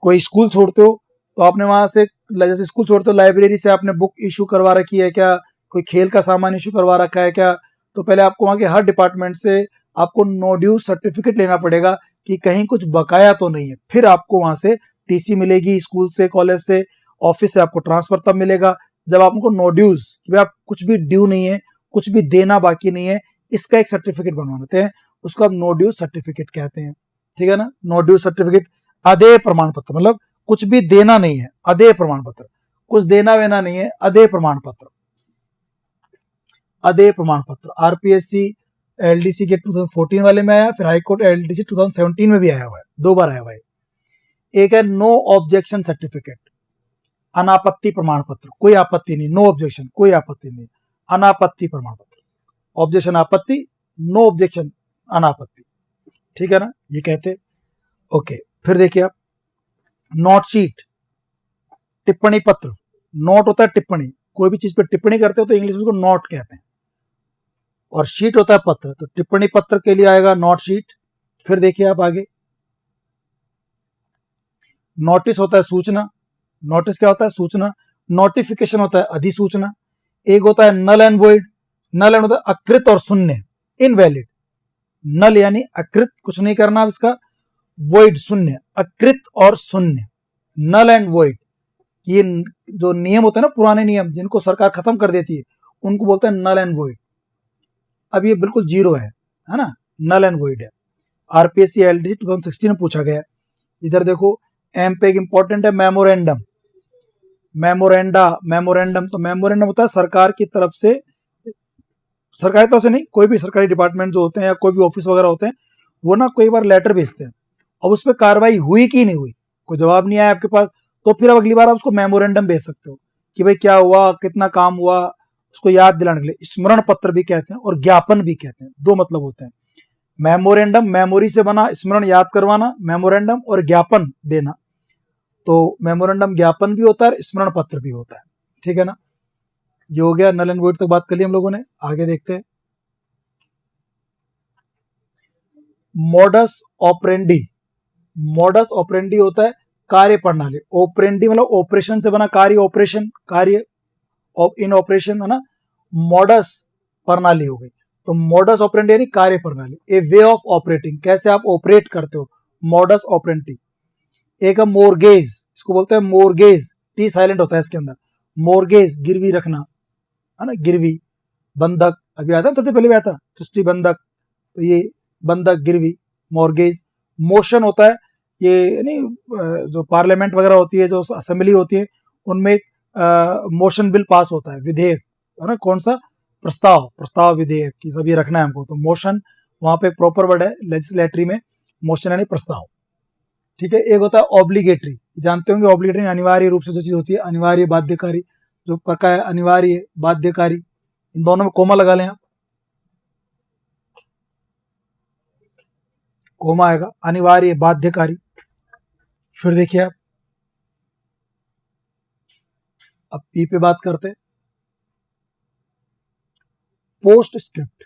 कोई स्कूल छोड़ते हो, तो आपने वहां से, जैसे स्कूल छोड़ते हो, लाइब्रेरी से आपने बुक इशू करवा रखी है क्या, कोई खेल का सामान इशू करवा रखा है क्या, तो पहले आपको वहां के हर डिपार्टमेंट से आपको नो ड्यू सर्टिफिकेट लेना पड़ेगा कि कहीं कुछ बकाया तो नहीं है। फिर आपको वहां से टीसी मिलेगी, स्कूल से, कॉलेज से, ऑफिस से आपको ट्रांसफर तब मिलेगा जब आपको नो ड्यूज, कि आप कुछ भी ड्यू नहीं है, कुछ भी देना बाकी नहीं है, इसका एक सर्टिफिकेट बनवाते हैं, उसको आप नो ड्यू सर्टिफिकेट कहते हैं, ठीक है ना। नो ड्यू सर्टिफिकेट, अदेय प्रमाण पत्र, मतलब कुछ भी देना नहीं है, अदेय प्रमाण पत्र, कुछ देना वेना नहीं है, अदेय प्रमाण पत्र, अदेय प्रमाण पत्र। आरपीएससी एलडीसी के 2014 वाले में आया, फिर हाईकोर्ट एलडीसी 2017 में भी आया हुआ है, 2 बार आया हुआ है। एक है नो ऑब्जेक्शन सर्टिफिकेट, अनापत्ति प्रमाण पत्र, कोई आपत्ति नहीं, नो ऑब्जेक्शन, कोई आपत्ति नहीं, अनापत्ति प्रमाण पत्र, ऑब्जेक्शन आपत्ति, नो ऑब्जेक्शन अनापत्ति, ठीक है ना, ये कहते। ओके, फिर देखिए आप, नोट शीट, टिप्पणी पत्र। नोट होता है टिप्पणी, कोई भी चीज पर टिप्पणी करते हो तो इंग्लिश में उसको नोट कहते हैं, और शीट होता है पत्र, तो टिप्पणी पत्र के लिए आएगा नोट शीट। फिर देखिए आप आगे, नोटिस होता है सूचना, नोटिस क्या होता है, सूचना। नोटिफिकेशन होता है अधिसूचना। एक होता है null and void, null and होता है अकृत और शून्य, इनवैलिड। नल यानी अकृत, कुछ नहीं करना इसका, वॉइड शून्य, अकृत और शून्य, नल एंड वॉइड। ये जो नियम होते हैं ना, पुराने नियम जिनको सरकार खत्म कर देती है, उनको बोलते हैं नल एंड वॉइड। अब ये बिल्कुल जीरो है ना, नल एंड वॉइड है। आरपीएससी एलडीसी 2016 में पूछा गया। इधर देखो, एम पे एक इंपॉर्टेंट है मेमोरेंडम, मेमोरेंडम। तो मेमोरेंडम होता है सरकार की तरफ से, सरकारी तरफ से नहीं, कोई भी सरकारी डिपार्टमेंट जो होते हैं या कोई भी ऑफिस वगैरह होते हैं, वो ना कई बार लेटर भेजते हैं, अब उस पर कार्रवाई हुई कि नहीं हुई, कोई जवाब नहीं आया आपके पास, तो फिर अब अगली बार आप उसको मेमोरेंडम भेज सकते हो कि भाई क्या हुआ, कितना काम हुआ, उसको याद दिलाने के लिए। स्मरण पत्र भी कहते हैं और ज्ञापन भी कहते हैं, दो मतलब होते हैं। मेमोरेंडम मेमोरी से बना, स्मरण याद करवाना, मेमोरेंडम और ज्ञापन देना। तो मेमोरेंडम ज्ञापन भी होता है, स्मरण पत्र भी होता है, ठीक है ना। ये हो गया, नल एंड वॉइड तक बात कर ली हम लोगों ने। आगे देखते हैं मॉडस ऑपरेंडी। मॉडस ऑपरेंडी होता है कार्य प्रणाली, ऑपरेंडी मतलब ऑपरेशन से बना कार्य, ऑपरेशन कार्य इन ऑपरेशन है ना, मॉडस प्रणाली हो गई। तो मॉडस ऑपरेंडी यानी कार्य प्रणाली, ए वे ऑफ ऑपरेटिंग, कैसे आप ऑपरेट करते हो, मॉडस ऑपरेंडी। एक है मोर्गेज, इसको बोलते हैं मोर्गेज, टी साइलेंट होता है इसके अंदर। मोर्गेज गिरवी रखना है ना, गिरवी, बंधक, अभी आता है थोड़ी पहले भी आता ट्रस्टी बंधक, तो ये बंधक, गिरवी, मॉर्गेज। मोशन होता है ये नहीं, जो पार्लियामेंट वगैरह होती है, जो असेंबली होती है, उनमें मोशन बिल पास होता है, विधेयक है ना, कौन सा, प्रस्ताव, प्रस्ताव विधेयक की सब ये रखना है हमको। तो मोशन वहां पे प्रॉपर वर्ड है लेजिस्लेटरी में, मोशन यानी प्रस्ताव, ठीक है। एक होता है ऑब्लिगेटरी, जानते होंगे ऑब्लिगेटरी अनिवार्य रूप से जो चीज होती है, अनिवार्य बाध्यकारी, जो पक्का है अनिवार्य बाध्यकारी, इन दोनों में कोमा लगा लें आप, कोमा आएगा, अनिवार्य बाध्यकारी। फिर देखिए आप, अब पी पे बात करते हैं, पोस्ट स्क्रिप्ट,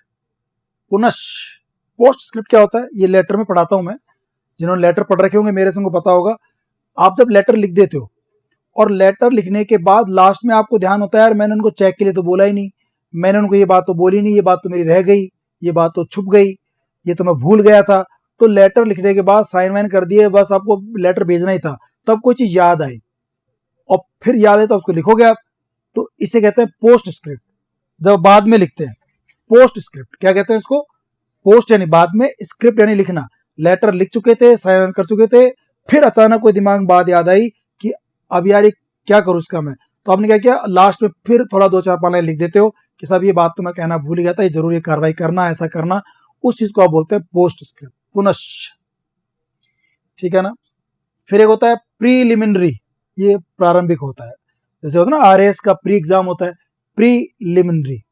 पुनश। पोस्ट स्क्रिप्ट क्या होता है, ये लेटर में पढ़ाता हूं मैं, जिन्होंने लेटर पढ़ रखे होंगे मेरे से उनको पता होगा। आप जब लेटर लिख देते हो और लेटर लिखने के बाद लास्ट में आपको ध्यान होता है यार मैंने उनको चेक के लिए तो बोला ही नहीं, मैंने उनको ये बात तो बोली नहीं, ये बात तो मेरी रह गई, ये बात तो छुप गई, ये तो मैं भूल गया था। तो लेटर लिखने के बाद साइन वाइन कर दिए, बस आपको लेटर भेजना ही था, तब कोई चीज याद आई और फिर याद है तो उसको लिखोगे आप, तो इसे कहते हैं पोस्ट स्क्रिप्ट। जब बाद में लिखते हैं पोस्ट स्क्रिप्ट, क्या कहते हैं इसको, पोस्ट यानी बाद में, स्क्रिप्ट यानी लिखना। लेटर लिख चुके थे, साइन कर चुके थे, फिर अचानक कोई दिमाग में बात याद आई कि अब यार क्या करूं इसका मैं, तो आपने क्या किया, लास्ट में फिर थोड़ा 2-4 लाइन लिख देते हो कि साहब ये बात तो मैं कहना भूल गया था, ये जरूरी कार्रवाई करना, ऐसा करना, उस चीज को आप बोलते हैं पोस्ट स्क्रिप्ट, पुनश, ठीक है ना। फिर एक होता है प्रीलिमिनरी, ये प्रारंभिक होता है, जैसे होता है ना आरएएस का प्री एग्जाम होता है, प्रीलिमिनरी,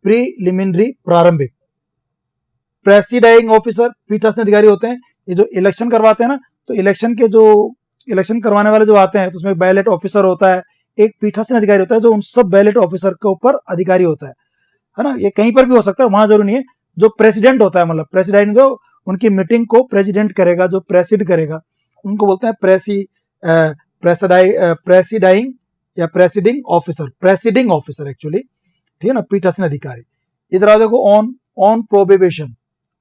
प्रीलिमिनरी प्रारंभिक। प्रेसिडाइंग ऑफिसर, पीठासीन अधिकारी होते हैं, ये जो इलेक्शन करवाते हैं ना, तो इलेक्शन के जो इलेक्शन करवाने वाले जो आते हैं तो उसमें बैलेट ऑफिसर होता है, एक पीठासीन अधिकारी होता है जो उन सब बैलेट ऑफिसर के ऊपर अधिकारी होता है ना। ये कहीं पर भी हो सकता है, वहां जरूरी नहीं है। जो प्रेसिडेंट होता है, मतलब प्रेसिडेंट जो उनकी मीटिंग को प्रेसिडेंट करेगा, जो प्रेसिड करेगा, उनको बोलते हैं प्रेसिडाइंग या presiding officer, presiding officer actually, ठीक है ना, पीठासीन अधिकारी। इधर आ देखो, on probation,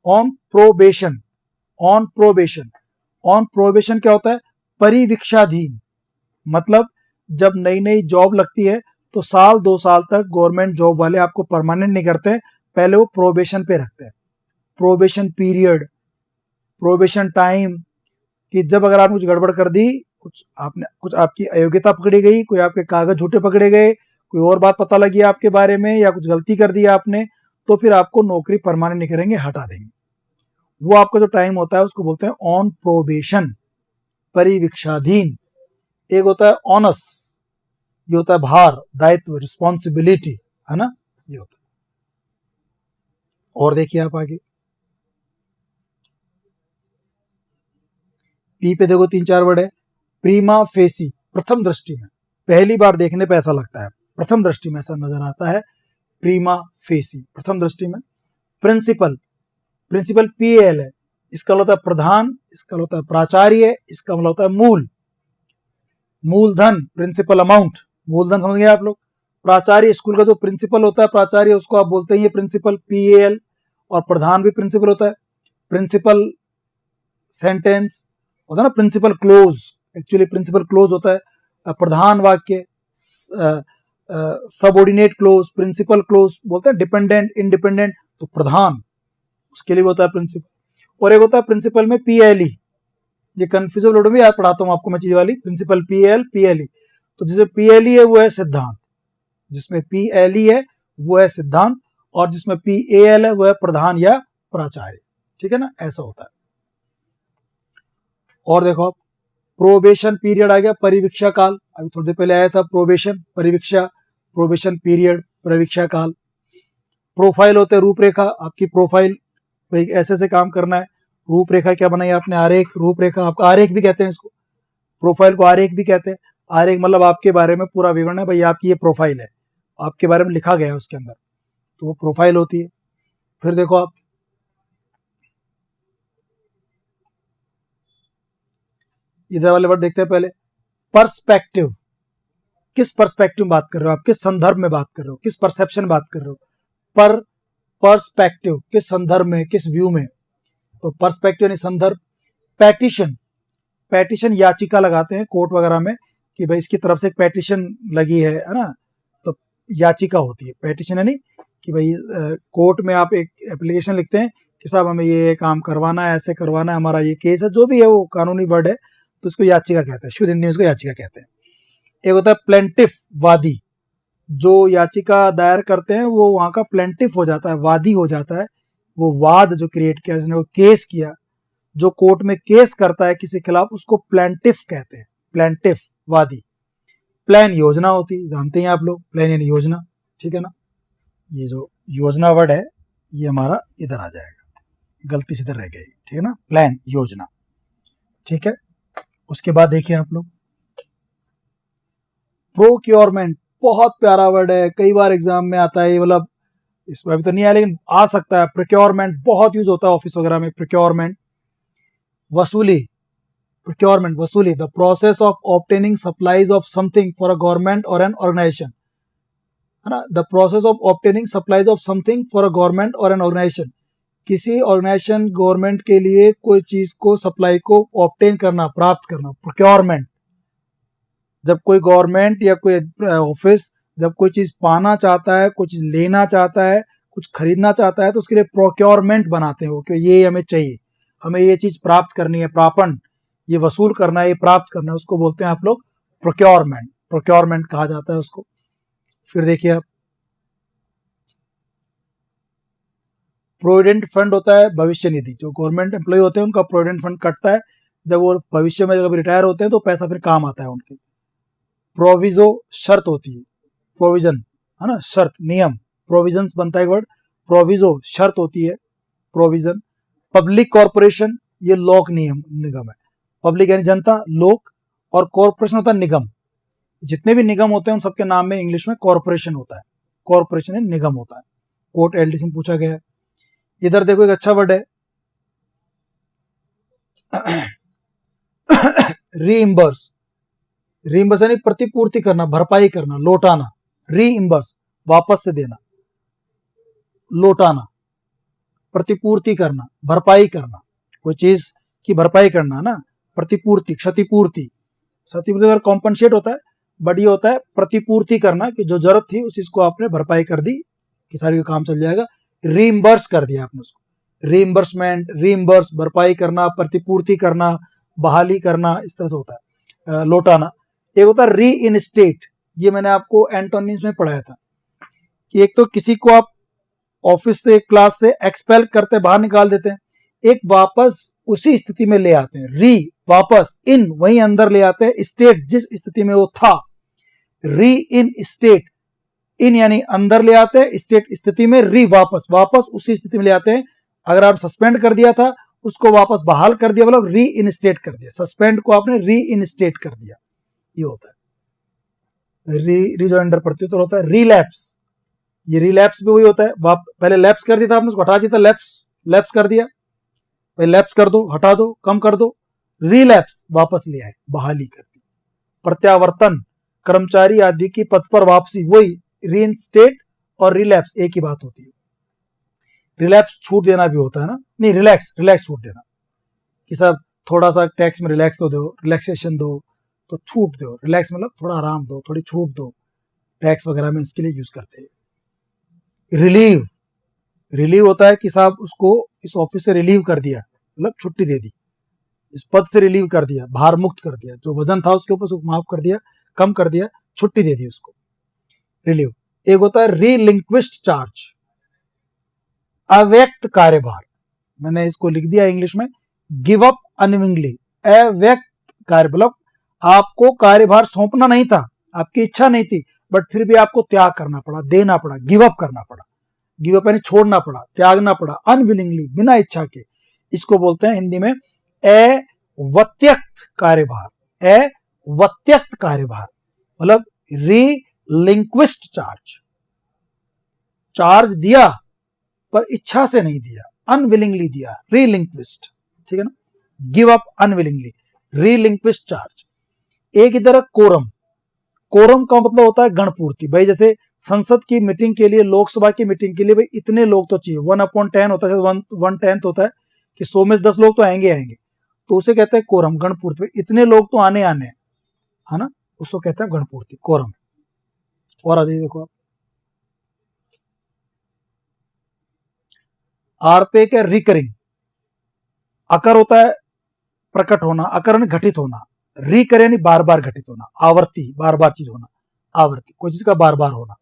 on probation, on probation, on probation क्या होता है, परिवीक्षाधीन, मतलब जब नई नई जॉब लगती है तो 1-2 साल तक गवर्नमेंट जॉब वाले आपको परमानेंट नहीं करते हैं, पहले वो प्रोबेशन पे रखते हैं। प्रोबेशन पीरियड, प्रोबेशन टाइम, कि जब अगर आपने कुछ गड़बड़ कर दी, कुछ आपकी अयोग्यता पकड़ी गई, कोई आपके कागज झूठे पकड़े गए, कोई और बात पता लगी आपके बारे में, या कुछ गलती कर दी आपने, तो फिर आपको नौकरी परमानेंट नहीं करेंगे, हटा देंगे। वो आपका जो टाइम होता है उसको बोलते हैं ऑन प्रोबेशन, परिवीक्षाधीन। एक होता है ऑनस, ये होता है भार, दायित्व, रिस्पॉन्सिबिलिटी, है ना, ये होता है। और देखिए आप आगे, पी पे देखो 3-4 वर्ड है, प्रीमा फेसी, प्रथम दृष्टि में, पहली बार देखने पे ऐसा लगता है, प्रथम दृष्टि में ऐसा नजर आता है, प्रीमा फेसी, प्रथम दृष्टि में। प्रिंसिपल, प्रिंसिपल पीएल है, इसका होता है प्रधान, इसका होता है प्राचार्य, इसका मतलब होता है मूल, मूलधन, प्रिंसिपल अमाउंट, मूलधन समझ गए आप लोग। प्राचार्य, स्कूल का जो प्रिंसिपल होता है प्राचार्य, उसको आप बोलते हैं ये प्रिंसिपल, पीएल। और प्रधान भी प्रिंसिपल होता है, प्रिंसिपल सेंटेंस होता है ना, principal clause, actually principal clause होता है प्रधान वाक्य, सबऑर्डिनेट क्लोज, प्रिंसिपल क्लोज बोलते हैं, डिपेंडेंट, इंडिपेंडेंट, तो प्रधान उसके लिए होता है प्रिंसिपल। और एक होता है प्रिंसिपल में पीएलई, ये कंफ्यूजन लोड भी याद पढ़ाता हूं आपको मैं चीज वाली, प्रिंसिपल पीएल, पीएलई। तो जिसमें पीएलई है वो है सिद्धांत, जिसमें पीएलई है वो है सिद्धांत, और जिसमें पीएल है वो है प्रधान या प्राचार्य, ठीक है ना, ऐसा होता है। और देखो आप, प्रोबेशन पीरियड आ गया, परिवीक्षा काल, अभी थोड़ी देर पहले आया था प्रोबेशन, परिवीक्षा, प्रोबेशन पीरियड, परिवीक्षा काल। प्रोफाइल होते हैं, रूपरेखा, आपकी प्रोफाइल, भाई ऐसे से काम करना है। रूपरेखा क्या बनाई आपने, आरेख, रूपरेखा, आपका आरेख भी कहते हैं इसको, प्रोफाइल को आरेख भी कहते हैं। आरेख मतलब आपके बारे में पूरा विवरण है, भाई आपकी ये प्रोफाइल है, आपके बारे में लिखा गया है उसके अंदर, तो वो प्रोफाइल होती है। फिर देखो आप, इधर वाले वर्ड देखते हैं पहले, पर्सपेक्टिव, किस पर्सपेक्टिव में बात कर रहे हो आप, किस संदर्भ में बात कर रहे हो, किस परसेप्शन बात कर रहे हो, पर पर्सपेक्टिव, किस संदर्भ में, किस व्यू में, तो पर्सपेक्टिव यानी संदर्भ। पैटिशन, पैटिशन याचिका लगाते हैं कोर्ट वगैरह में कि भाई इसकी तरफ से एक पैटिशन लगी है ना, तो याचिका होती है। पैटिशन यानी कि भाई कोर्ट में आप एक एप्लीकेशन लिखते हैं कि साहब हमें ये काम करवाना है, ऐसे करवाना है, हमारा ये केस है, जो भी है वो कानूनी वर्ड है, तो उसको याचिका कहते हैं, शुद्ध हिंदी में इसको याचिका कहते हैं। एक होता है प्लेंटिफ, वादी, जो याचिका दायर करते हैं वो वहां का प्लेंटिफ हो जाता है, वादी हो जाता है, वो वाद जो क्रिएट किया, जिसने वो केस किया, जो कोर्ट में केस करता है किसी खिलाफ, उसको प्लेंटिफ कहते हैं, प्लेंटिफ, वादी। प्लान योजना होती है, जानते हैं आप लोग, प्लान यानी योजना, ठीक है ना। ये जो योजना वर्ड है ये हमारा इधर आ जाएगा, गलती से इधर रह गई, ठीक है ना, प्लान, योजना, ठीक है। उसके बाद देखिए आप लोग, प्रोक्योरमेंट, बहुत प्यारा वर्ड है, कई बार एग्जाम में आता है, मतलब इसमें अभी तो नहीं आया लेकिन आ सकता है। प्रोक्योरमेंट बहुत यूज होता है ऑफिस वगैरह में, प्रोक्योरमेंट। वसूली, प्रोक्योरमेंट, वसूली, the process of obtaining supplies of something for a government और एन ऑर्गेनाइजेशन, है ना, the process of obtaining supplies of something for a government और एन ऑर्गेनाइजेशन, किसी ऑर्गेनाइजेशन, गवर्नमेंट के लिए कोई चीज को, सप्लाई को ऑब्टेन करना, प्राप्त करना, प्रोक्योरमेंट। जब कोई गवर्नमेंट या कोई ऑफिस जब कोई चीज पाना चाहता है, कोई चीज लेना चाहता है, कुछ खरीदना चाहता है, तो उसके लिए प्रोक्योरमेंट बनाते हैं वो, कि ये हमें चाहिए, हमें ये चीज प्राप्त करनी है, प्रापण, ये वसूल करना है, ये प्राप्त करना है, उसको बोलते हैं आप लोग प्रोक्योरमेंट, प्रोक्योरमेंट कहा जाता है उसको। फिर देखिए आप, प्रोविडेंट फंड होता है, भविष्य निधि, जो गवर्नमेंट एम्प्लॉय होते हैं उनका प्रोविडेंट फंड कटता है, जब वो भविष्य में जब रिटायर होते हैं तो पैसा फिर काम आता है उनके। प्रोविजो, शर्त होती है, प्रोविजन, है ना, शर्त, नियम, प्रोविजंस बनता है वर्ड, प्रोविजो शर्त होती है, प्रोविजन। पब्लिक कॉर्पोरेशन, ये लोक नियम, निगम है, पब्लिक यानी जनता, लोक, और कॉर्पोरेशन होता है निगम, जितने भी निगम होते हैं उन सबके नाम में इंग्लिश में कॉर्पोरेशन होता है, कॉर्पोरेशन है, निगम होता है। कोर्ट एलडीसी में पूछा गया है। इधर देखो एक अच्छा वर्ड है, रीइंबर्स, रीइंबर्स यानी प्रतिपूर्ति करना, भरपाई करना, लौटाना, रीइंबर्स, वापस से देना, लौटाना, प्रतिपूर्ति करना, भरपाई करना, कोई चीज की भरपाई करना ना, प्रतिपूर्ति, क्षतिपूर्ति, क्षतिपूर्ति अगर कॉम्पनसेट होता है, बट ये होता है प्रतिपूर्ति करना, कि जो जरूरत थी उस चीज को आपने भरपाई कर दी, कि सारी का काम चल जाएगा, रीइंबर्स कर दिया आपने उसको, रीइंबर्समेंट, रीइंबर्स, भरपाई करना, प्रतिपूर्ति करना, बहाली करना, इस तरह से होता है, लौटाना। एक होता है री इन स्टेट, ये मैंने आपको एंटोनिम्स में पढ़ाया था, कि एक तो किसी को आप ऑफिस से, क्लास से एक्सपेल करते, बाहर निकाल देते हैं, एक वापस उसी स्थिति में ले आते हैं, री, वापस, इन, वहीं अंदर ले आते हैं, स्टेट, जिस स्थिति में वो था, री इन स्टेट, इन यानी अंदर ले आते हैं, स्टेट स्थिति में, री वापस, वापस उसी स्थिति में ले आते हैं। अगर आप सस्पेंड कर दिया था उसको वापस बहाल कर दिया, मतलब री इन स्टेट कर दिया, सस्पेंड को आपने री इन स्टेट कर दिया, ये होता है। रिजोइंडर प्रत्युत्तर होता है। रिलैप्स, ये रिलैप्स भी वही होता है, पहले लैप्स कर दिया था आपने, उसको हटा दिया था, लैप्स कर दिया, भाई लैप्स कर दो, हटा दो, कम कर दो, रिलैप्स, वापस ले आए, बहाली कर दी। प्रत्यावर्तन, कर्मचारी आदि की पद पर वापसी, वही रीइंस्टेट और रिलैप्स एक ही बात होती है। रिलैप्स छूट देना भी होता है ना, नहीं, रिलैक्स छूट देना, कि सब थोड़ा सा टैक्स में रिलैक्स तो दो, रिलैक्सेशन दो, तो छूट दो, रिलैक्स मतलब थोड़ा आराम दो, थोड़ी छूट दो, टैक्स वगैरह में इसके लिए यूज करते हैं। रिलीव, रिलीव होता है कि साहब उसको इस ऑफिस से रिलीव कर दिया, मतलब छुट्टी दे दी, इस पद से रिलीव कर दिया, भार मुक्त कर दिया, जो वजन था उसके ऊपर उसको माफ कर दिया, कम कर दिया, छुट्टी दे दी उसको, रिलीव। एक होता है रिलिंक्विश्ड चार्ज, अव्यक्त कार्यभार, मैंने इसको लिख दिया इंग्लिश में, गिव अप अनविलिंगली, अव्यक्त कार्य, मतलब आपको कार्यभार सौंपना नहीं था, आपकी इच्छा नहीं थी, बट फिर भी आपको त्याग करना पड़ा, देना पड़ा, गिव अप करना पड़ा, गिव अप यानी छोड़ना पड़ा, त्यागना पड़ा, अनविलिंगली, बिना इच्छा के। इसको बोलते हैं हिंदी में अवत्यक्त कार्यभार, अवत्यक्त कार्यभार, मतलब रिलिंक्विश्ड चार्ज, चार्ज दिया पर इच्छा से नहीं दिया, अनविलिंगली दिया, रिलिंक्विश्ड, ठीक है ना, गिव अप अनविलिंगली, रिलिंक्विश्ड चार्ज। एक इधर है कोरम, कोरम का मतलब होता है गणपूर्ति, भाई जैसे संसद की मीटिंग के लिए, लोकसभा की मीटिंग के लिए भाई इतने लोग तो चाहिए, 1/10 होता है, 1/10 होता है कि 100 में 10 लोग तो आएंगे आएंगे, तो उसे कहते हैं कोरम, गणपूर्ति, इतने लोग तो आने आने हैं, है ना, उसको कहते हैं गणपूर्ति, कोरम। और आ जाइए देखो आप, आर पे क्या, रिकरिंग, अकर होता है प्रकट होना, अकर यानी घटित होना, रिकर यानी बार बार घटित होना, आवर्ती, बार बार चीज होना, आवर्ती, कोई चीज का बार बार होना।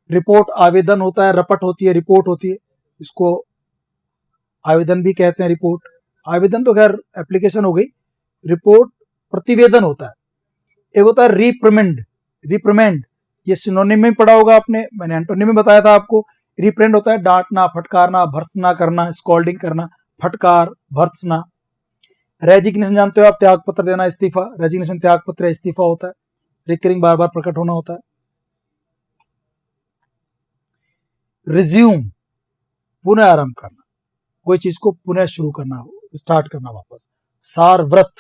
रिपोर्ट आवेदन होता है, रपट होती है, रिपोर्ट होती है, इसको आवेदन भी कहते हैं, रिपोर्ट, आवेदन तो खैर एप्लीकेशन हो गई, रिपोर्ट प्रतिवेदन होता है। एक होता है रिप्रिमेंड, रिप्रिमेंड ये सिनोनिम में पढ़ा होगा आपने, मैंने एंटोनिम में बताया था आपको। रिप्रेंड होता है डांटना, फटकारना, भर्त्सना करना, स्कॉल्डिंग करना, फटकार, भर्त्सना। रेजिग्नेशन जानते हो आप, त्याग पत्र देना, इस्तीफा, रेजिग्नेशन त्याग पत्र, इस्तीफा होता है। रिकरिंग बार बार प्रकट होना होता है। रिज्यूम पुनः आरंभ करना, कोई चीज को पुनः शुरू करना, स्टार्ट करना वापस। सार व्रत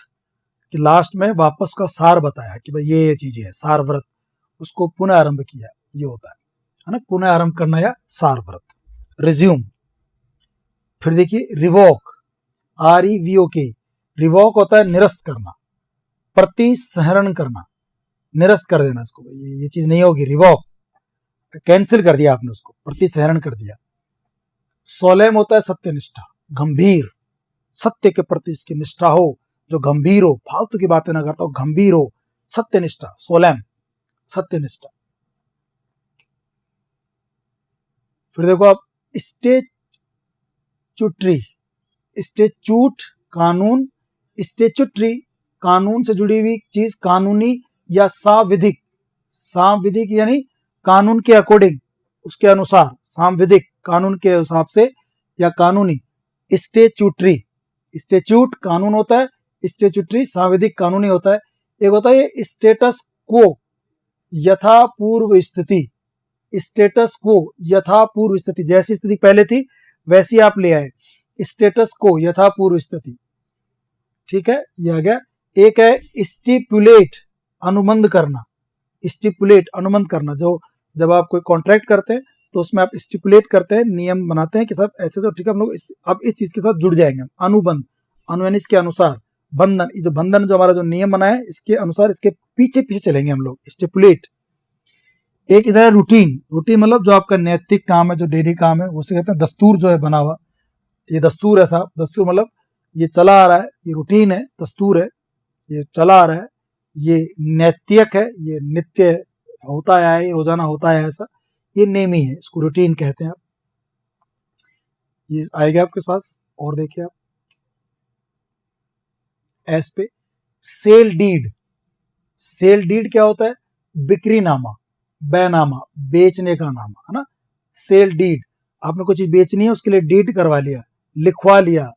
कि लास्ट में वापस का सार बताया कि भाई ये चीजें है, सार व्रत, उसको पुनः आरंभ किया, ये होता है ना, पुनः आरंभ करना या सार व्रत, रिज्यूम। फिर देखिए रिवोक, REVOK, रिवोक होता है निरस्त करना, प्रतिसंहरण करना, निरस्त कर देना इसको, ये चीज नहीं होगी, रिवोक, कैंसिल कर दिया आपने उसको, प्रतिसंहरण कर दिया। सोलेम होता है सत्यनिष्ठा, गंभीर, सत्य के प्रति इसकी निष्ठा हो, जो गंभीर हो, फालतू की बातें ना करता हो, गंभीर हो, सत्यनिष्ठा, सोलेम, सत्यनिष्ठा। फिर देखो आप स्टेचुटरी, स्टेचूट कानून, स्टेचुटरी कानून से जुड़ी हुई चीज, कानूनी या सांविधिक, सांविधिक यानी कानून के अकॉर्डिंग, उसके अनुसार, सांविधिक कानून के हिसाब से या कानूनी। स्टेचुटरी, स्टेचूट कानून होता है, स्टेचुटरी सांविधिक कानूनी होता है। एक होता है स्टेटस को, यथा पूर्व स्थिति, स्टेटस को यथा पूर्व स्थिति, जैसी स्थिति पहले थी वैसी आप ले आए, स्टेटस को यथा पूर्व स्थिति, ठीक है, ये आ गया। एक है स्टिपुलेट, अनुबंध करना, स्टिपुलेट अनुबंध करना, जो जब आप कोई कॉन्ट्रैक्ट करते हैं तो उसमें आप स्टिपुलेट करते हैं, नियम बनाते हैं कि सब ऐसे तो ठीक है, हम लोग अब इस चीज के साथ जुड़ जाएंगे। अनुबंध, अनु यानी इसके अनुसार, बंधन, जो बंधन जो हमारा जो नियम बना है इसके अनुसार, इसके पीछे पीछे चलेंगे हम लोग, स्टिपुलेट। एक इधर है रूटीन, रूटीन मतलब जो आपका नैतिक काम है, जो डेली काम है, उसे कहते हैं दस्तूर, जो है बना हुआ, ये दस्तूर है साहब, दस्तूर मतलब ये चला आ रहा है, ये रूटीन है, दस्तूर है, ये चला आ रहा है, ये नैतिक है, ये नित्य होता है, ये रोजाना होता है, ऐसा ये नेमी है, इसको रूटीन कहते हैं आप। ये आएगा आपके पास, और देखिए आप एस पे सेल डीड, सेल डीड क्या होता है, बिक्री नामा, बैनामा, बेचने का नामा, है ना, सेल डीड, आपने कोई चीज बेचनी है उसके लिए डीड करवा लिया, लिखवा लिया,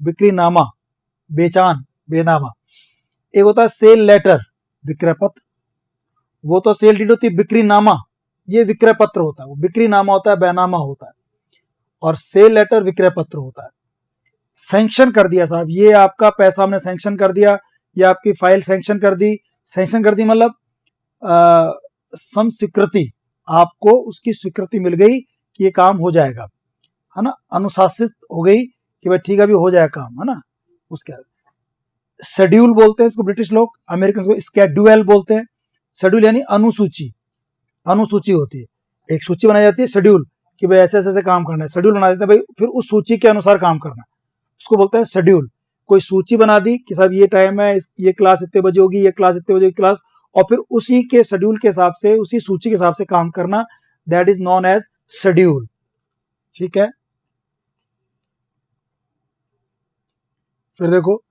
बिक्री नामा, बेचान, बेनामा। एक होता है सेल लेटर, विक्रय पत्र, वो तो सेल डीड होती है, बिक्री नामा ये विक्रय पत्र होता है, वो बिक्री नामा होता है, बैनामा होता है, और सेल लेटर विक्रय पत्र होता है। सैंक्शन कर दिया साहब, ये आपका पैसा हमने सैंक्शन कर दिया, ये आपकी फाइल सैंक्शन कर दी, सैंक्शन कर दी मतलब सम स्वीकृति, आपको उसकी स्वीकृति मिल गई कि ये काम हो जाएगा, है ना, अनुशासित हो गई कि भाई ठीक है अभी हो जाएगा काम, है ना। उसके शेड्यूल बोलते हैं इसको ब्रिटिश लोग, अमेरिकन को स्केड्यूल बोलते हैं। शेड्यूल यानी अनुसूची, अनुसूची होती है, एक सूची बनाई जाती है, शेड्यूल, कि भाई ऐसे ऐसे काम करना है, शेड्यूल बना देते हैं भाई, फिर उस सूची के अनुसार काम करना है, उसको बोलते हैं शेड्यूल। कोई सूची बना दी कि साहब ये टाइम है, ये क्लास इतने बजे होगी, ये क्लास इतने बजे क्लास, और फिर उसी के शेड्यूल के हिसाब से, उसी सूची के हिसाब से काम करना, that is non as schedule, ठीक है। फिर देखो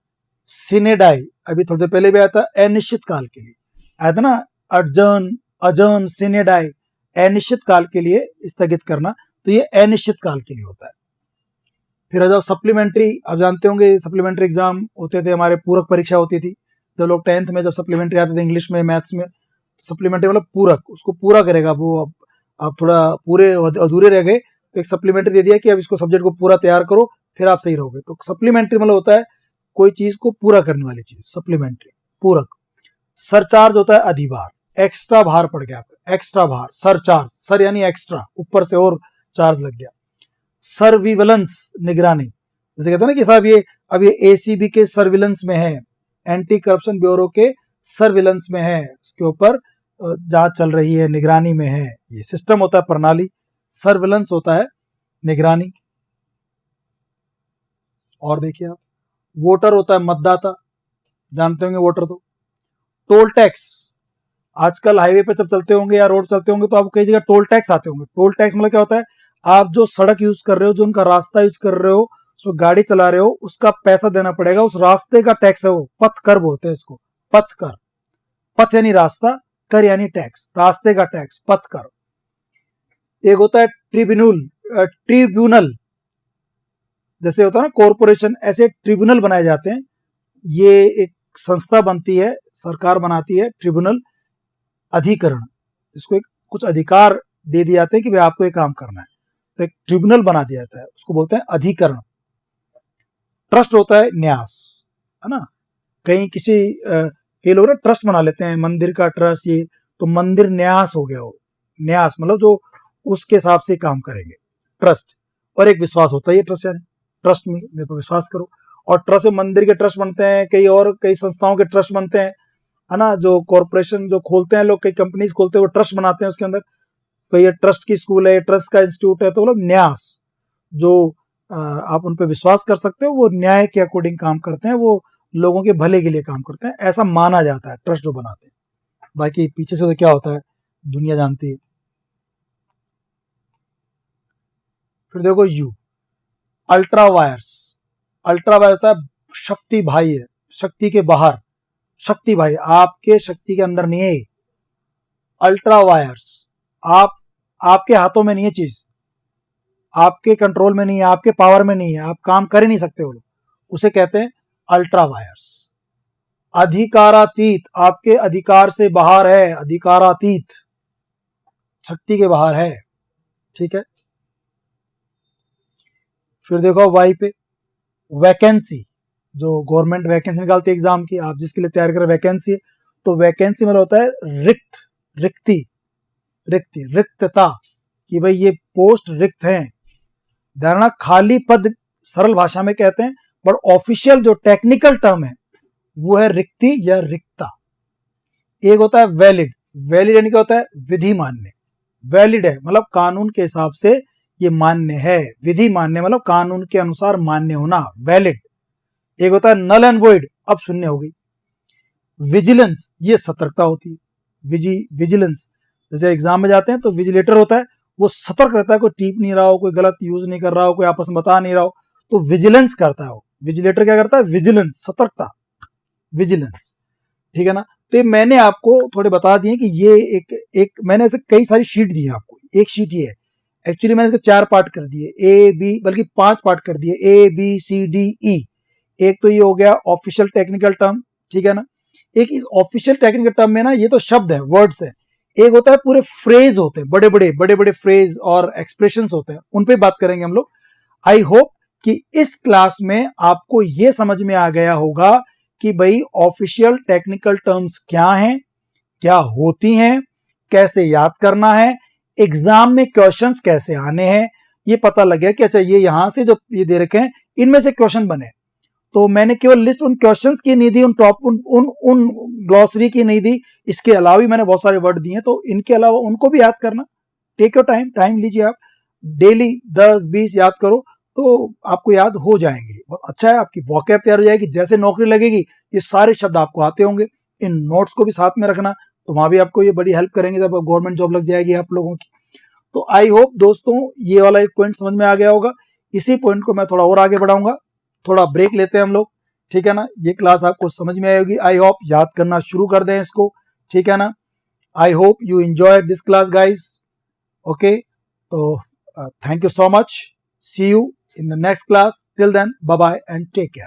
सिनेडाई, अभी थोड़ी देर पहले भी आया था, अनिश्चित काल के लिए आया था ना, अर्जन अजन सिनेडाई, अनिश्चित काल के लिए स्थगित करना, तो ये अनिश्चित काल के लिए होता है। फिर आ जाओ सप्लीमेंट्री, आप जानते होंगे सप्लीमेंट्री एग्जाम होते थे हमारे, पूरक परीक्षा होती थी जब लोग 10th में, जब सप्लीमेंट्री आते थे इंग्लिश में मैथ्स में, तो सप्लीमेंट्री मतलब पूरक, उसको पूरा करेगा वो। आप थोड़ा पूरे अधूरे रह गए तो एक सप्लीमेंट्री दे दिया कि अब इसको सब्जेक्ट को पूरा तैयार करो, फिर आप सही रहोगे। तो सप्लीमेंट्री मतलब होता है कोई चीज को पूरा करने वाली चीज, सप्लीमेंट्री पूरक। सरचार्ज होता है अधिभार, एक्स्ट्रा भार पड़ गया, एक्स्ट्रा भार, सरचार्ज, सर यानी एक्स्ट्रा, ऊपर से और चार्ज लग गया। सर्विलेंस, निगरानी, जैसे कहते हैं ना कि साहब ये अब ये एसीबी के सर्विलेंस में है, एंटी करप्शन ब्यूरो के सर्विलेंस में है, उसके ऊपर जांच चल रही है, निगरानी में है। ये सिस्टम होता है प्रणाली, सर्विलेंस होता है निगरानी। और देखिए आप, वोटर होता है मतदाता, जानते होंगे वोटर तो। टोल टैक्स, आजकल हाईवे पे जब चलते होंगे या रोड चलते होंगे तो आपको कई जगह टोल टैक्स आते होंगे। टोल टैक्स मतलब क्या होता है, आप जो सड़क यूज कर रहे हो, जो उनका रास्ता यूज कर रहे हो, उसमें गाड़ी चला रहे हो, उसका पैसा देना पड़ेगा, उस रास्ते का टैक्स है वो, पथ कर बोलते हैं इसको, पथ कर। पथ यानी रास्ता, कर यानी टैक्स, रास्ते का टैक्स, पथ कर। एक होता है ट्रिब्यूनल, जैसे होता है ना कॉरपोरेशन, ऐसे ट्रिब्यूनल बनाए जाते हैं। ये एक संस्था बनती है, सरकार बनाती है ट्रिब्यूनल, अधिकरण, इसको एक कुछ अधिकार दे दिए जाते हैं कि भाई आपको ये काम करना है, तो एक ट्रिब्यूनल बना दिया जाता है, उसको बोलते हैं अधिकरण। ट्रस्ट होता है न्यास, है ना, कहीं किसी कई लोग ना ट्रस्ट बना लेते हैं, मंदिर का ट्रस्ट, ये तो मंदिर न्यास हो गया हो, न्यास मतलब जो उसके हिसाब से काम करेंगे, ट्रस्ट। और एक विश्वास होता है, ये ट्रस्ट यानी ट्रस्ट में मेरे पर विश्वास करो। और ट्रस्ट में मंदिर के ट्रस्ट बनते हैं, कई संस्थाओं के ट्रस्ट बनते हैं, है ना, जो कॉर्पोरेशन जो खोलते हैं लोग, कई कंपनीज खोलते हैं, वो ट्रस्ट बनाते हैं उसके अंदर, तो ये ट्रस्ट की स्कूल है, ट्रस्ट का इंस्टीट्यूट है, तो मतलब न्यास, जो आप उन पर विश्वास कर सकते हो, वो न्याय के अकॉर्डिंग काम करते हैं, वो लोगों के भले के लिए काम करते हैं, ऐसा माना जाता है ट्रस्ट जो बनाते हैं। बाकी पीछे से तो क्या होता है दुनिया जानती है। फिर देखो you, ultra vires, ultra wire होता है शक्ति भाई है, शक्ति के बाहर, शक्ति भाई आपके शक्ति के अंदर नहीं है। अल्ट्रा वायर्स, आपके हाथों में नहीं है चीज, आपके कंट्रोल में नहीं है, आपके पावर में नहीं है, आप काम कर ही नहीं सकते वो लोग, उसे कहते हैं अल्ट्रा वायर्स। अधिकारातीत, आपके अधिकार से बाहर है, अधिकारातीत, शक्ति के बाहर है, ठीक है। फिर देखो वाई पे, वैकेंसी, जो गवर्नमेंट वैकेंसी निकालती है एग्जाम की, आप जिसके लिए तैयार कर वैकेंसी है, तो वैकेंसी मतलब होता है रिक्ति, रिक्तता, कि भाई ये पोस्ट रिक्त हैं। धारणा खाली पद सरल भाषा में कहते हैं, बट ऑफिशियल जो टेक्निकल टर्म है वो है रिक्ति या रिक्ता। एक होता है वैलिड, वैलिड यानी क्या होता है विधि मान्य, वैलिड है मतलब कानून के हिसाब से ये मान्य है, विधि मान्य मतलब कानून के अनुसार मान्य होना, वैलिड। एक होता है नल एंड वॉइड, अब शून्य हो गई। विजिलेंस, ये सतर्कता होती है, विजिलेंस, जैसे एग्जाम में जाते हैं तो विजिलेटर होता है, वो सतर्क रहता है, कोई टीप नहीं रहा हो, कोई गलत यूज नहीं कर रहा हो, कोई आपस में बता नहीं रहा हो, तो विजिलेंस करता है वो, विजिलेटर क्या करता है, विजिलेंस, सतर्कता, विजिलेंस, ठीक है ना। तो मैंने आपको थोड़े बता दिए कि ये एक मैंने ऐसे कई सारी शीट दी है आपको, एक शीट ये है, एक्चुअली मैंने इसके 4 पार्ट कर दिए, ए बी, बल्कि 5 पार्ट कर दिए, A B C D E. एक तो ये हो गया ऑफिशियल टेक्निकल टर्म, ठीक है ना। एक इस ऑफिशियल टेक्निकल टर्म में ना ये तो शब्द है, वर्ड्स है, एक होता है पूरे फ्रेज होते हैं, बड़े बड़े फ्रेज और एक्सप्रेशंस होते हैं, उन पे बात करेंगे हम लोग। आई होप कि इस क्लास में आपको ये समझ में आ गया होगा कि भाई ऑफिशियल टेक्निकल टर्म्स क्या हैं, क्या होती हैं, कैसे याद करना है, एग्जाम में क्वेश्चंस कैसे आने हैं, ये पता लग गया कि अच्छा ये यहां से जो ये दे रखे हैं इनमें से क्वेश्चन बने। तो मैंने केवल लिस्ट उन क्वेश्चंस की नहीं दी, उन ग्लॉसरी की नहीं दी, इसके अलावा भी मैंने बहुत सारे वर्ड दिए, तो इनके अलावा उनको भी याद करना, टेक योर टाइम लीजिए, आप डेली 10-20 याद करो तो आपको याद हो जाएंगे, बहुत अच्छा है, आपकी वॉकैब तैयार हो जाएगी, जैसे नौकरी लगेगी ये सारे शब्द आपको आते होंगे। इन नोट्स को भी साथ में रखना, तो वहां भी आपको ये बड़ी हेल्प करेंगे जब गवर्नमेंट जॉब लग जाएगी आप लोगों की। तो आई होप दोस्तों ये वाला एक पॉइंट समझ में आ गया होगा। इसी पॉइंट को मैं थोड़ा और आगे बढ़ाऊंगा, थोड़ा ब्रेक लेते हैं हम लोग, ठीक है ना। ये क्लास आपको समझ में आएगी, आई होप। याद करना शुरू कर दें इसको, ठीक है ना। I hope you enjoyed this class guys. Okay, तो thank you so much, see you in the next class. Till then, bye bye and take care.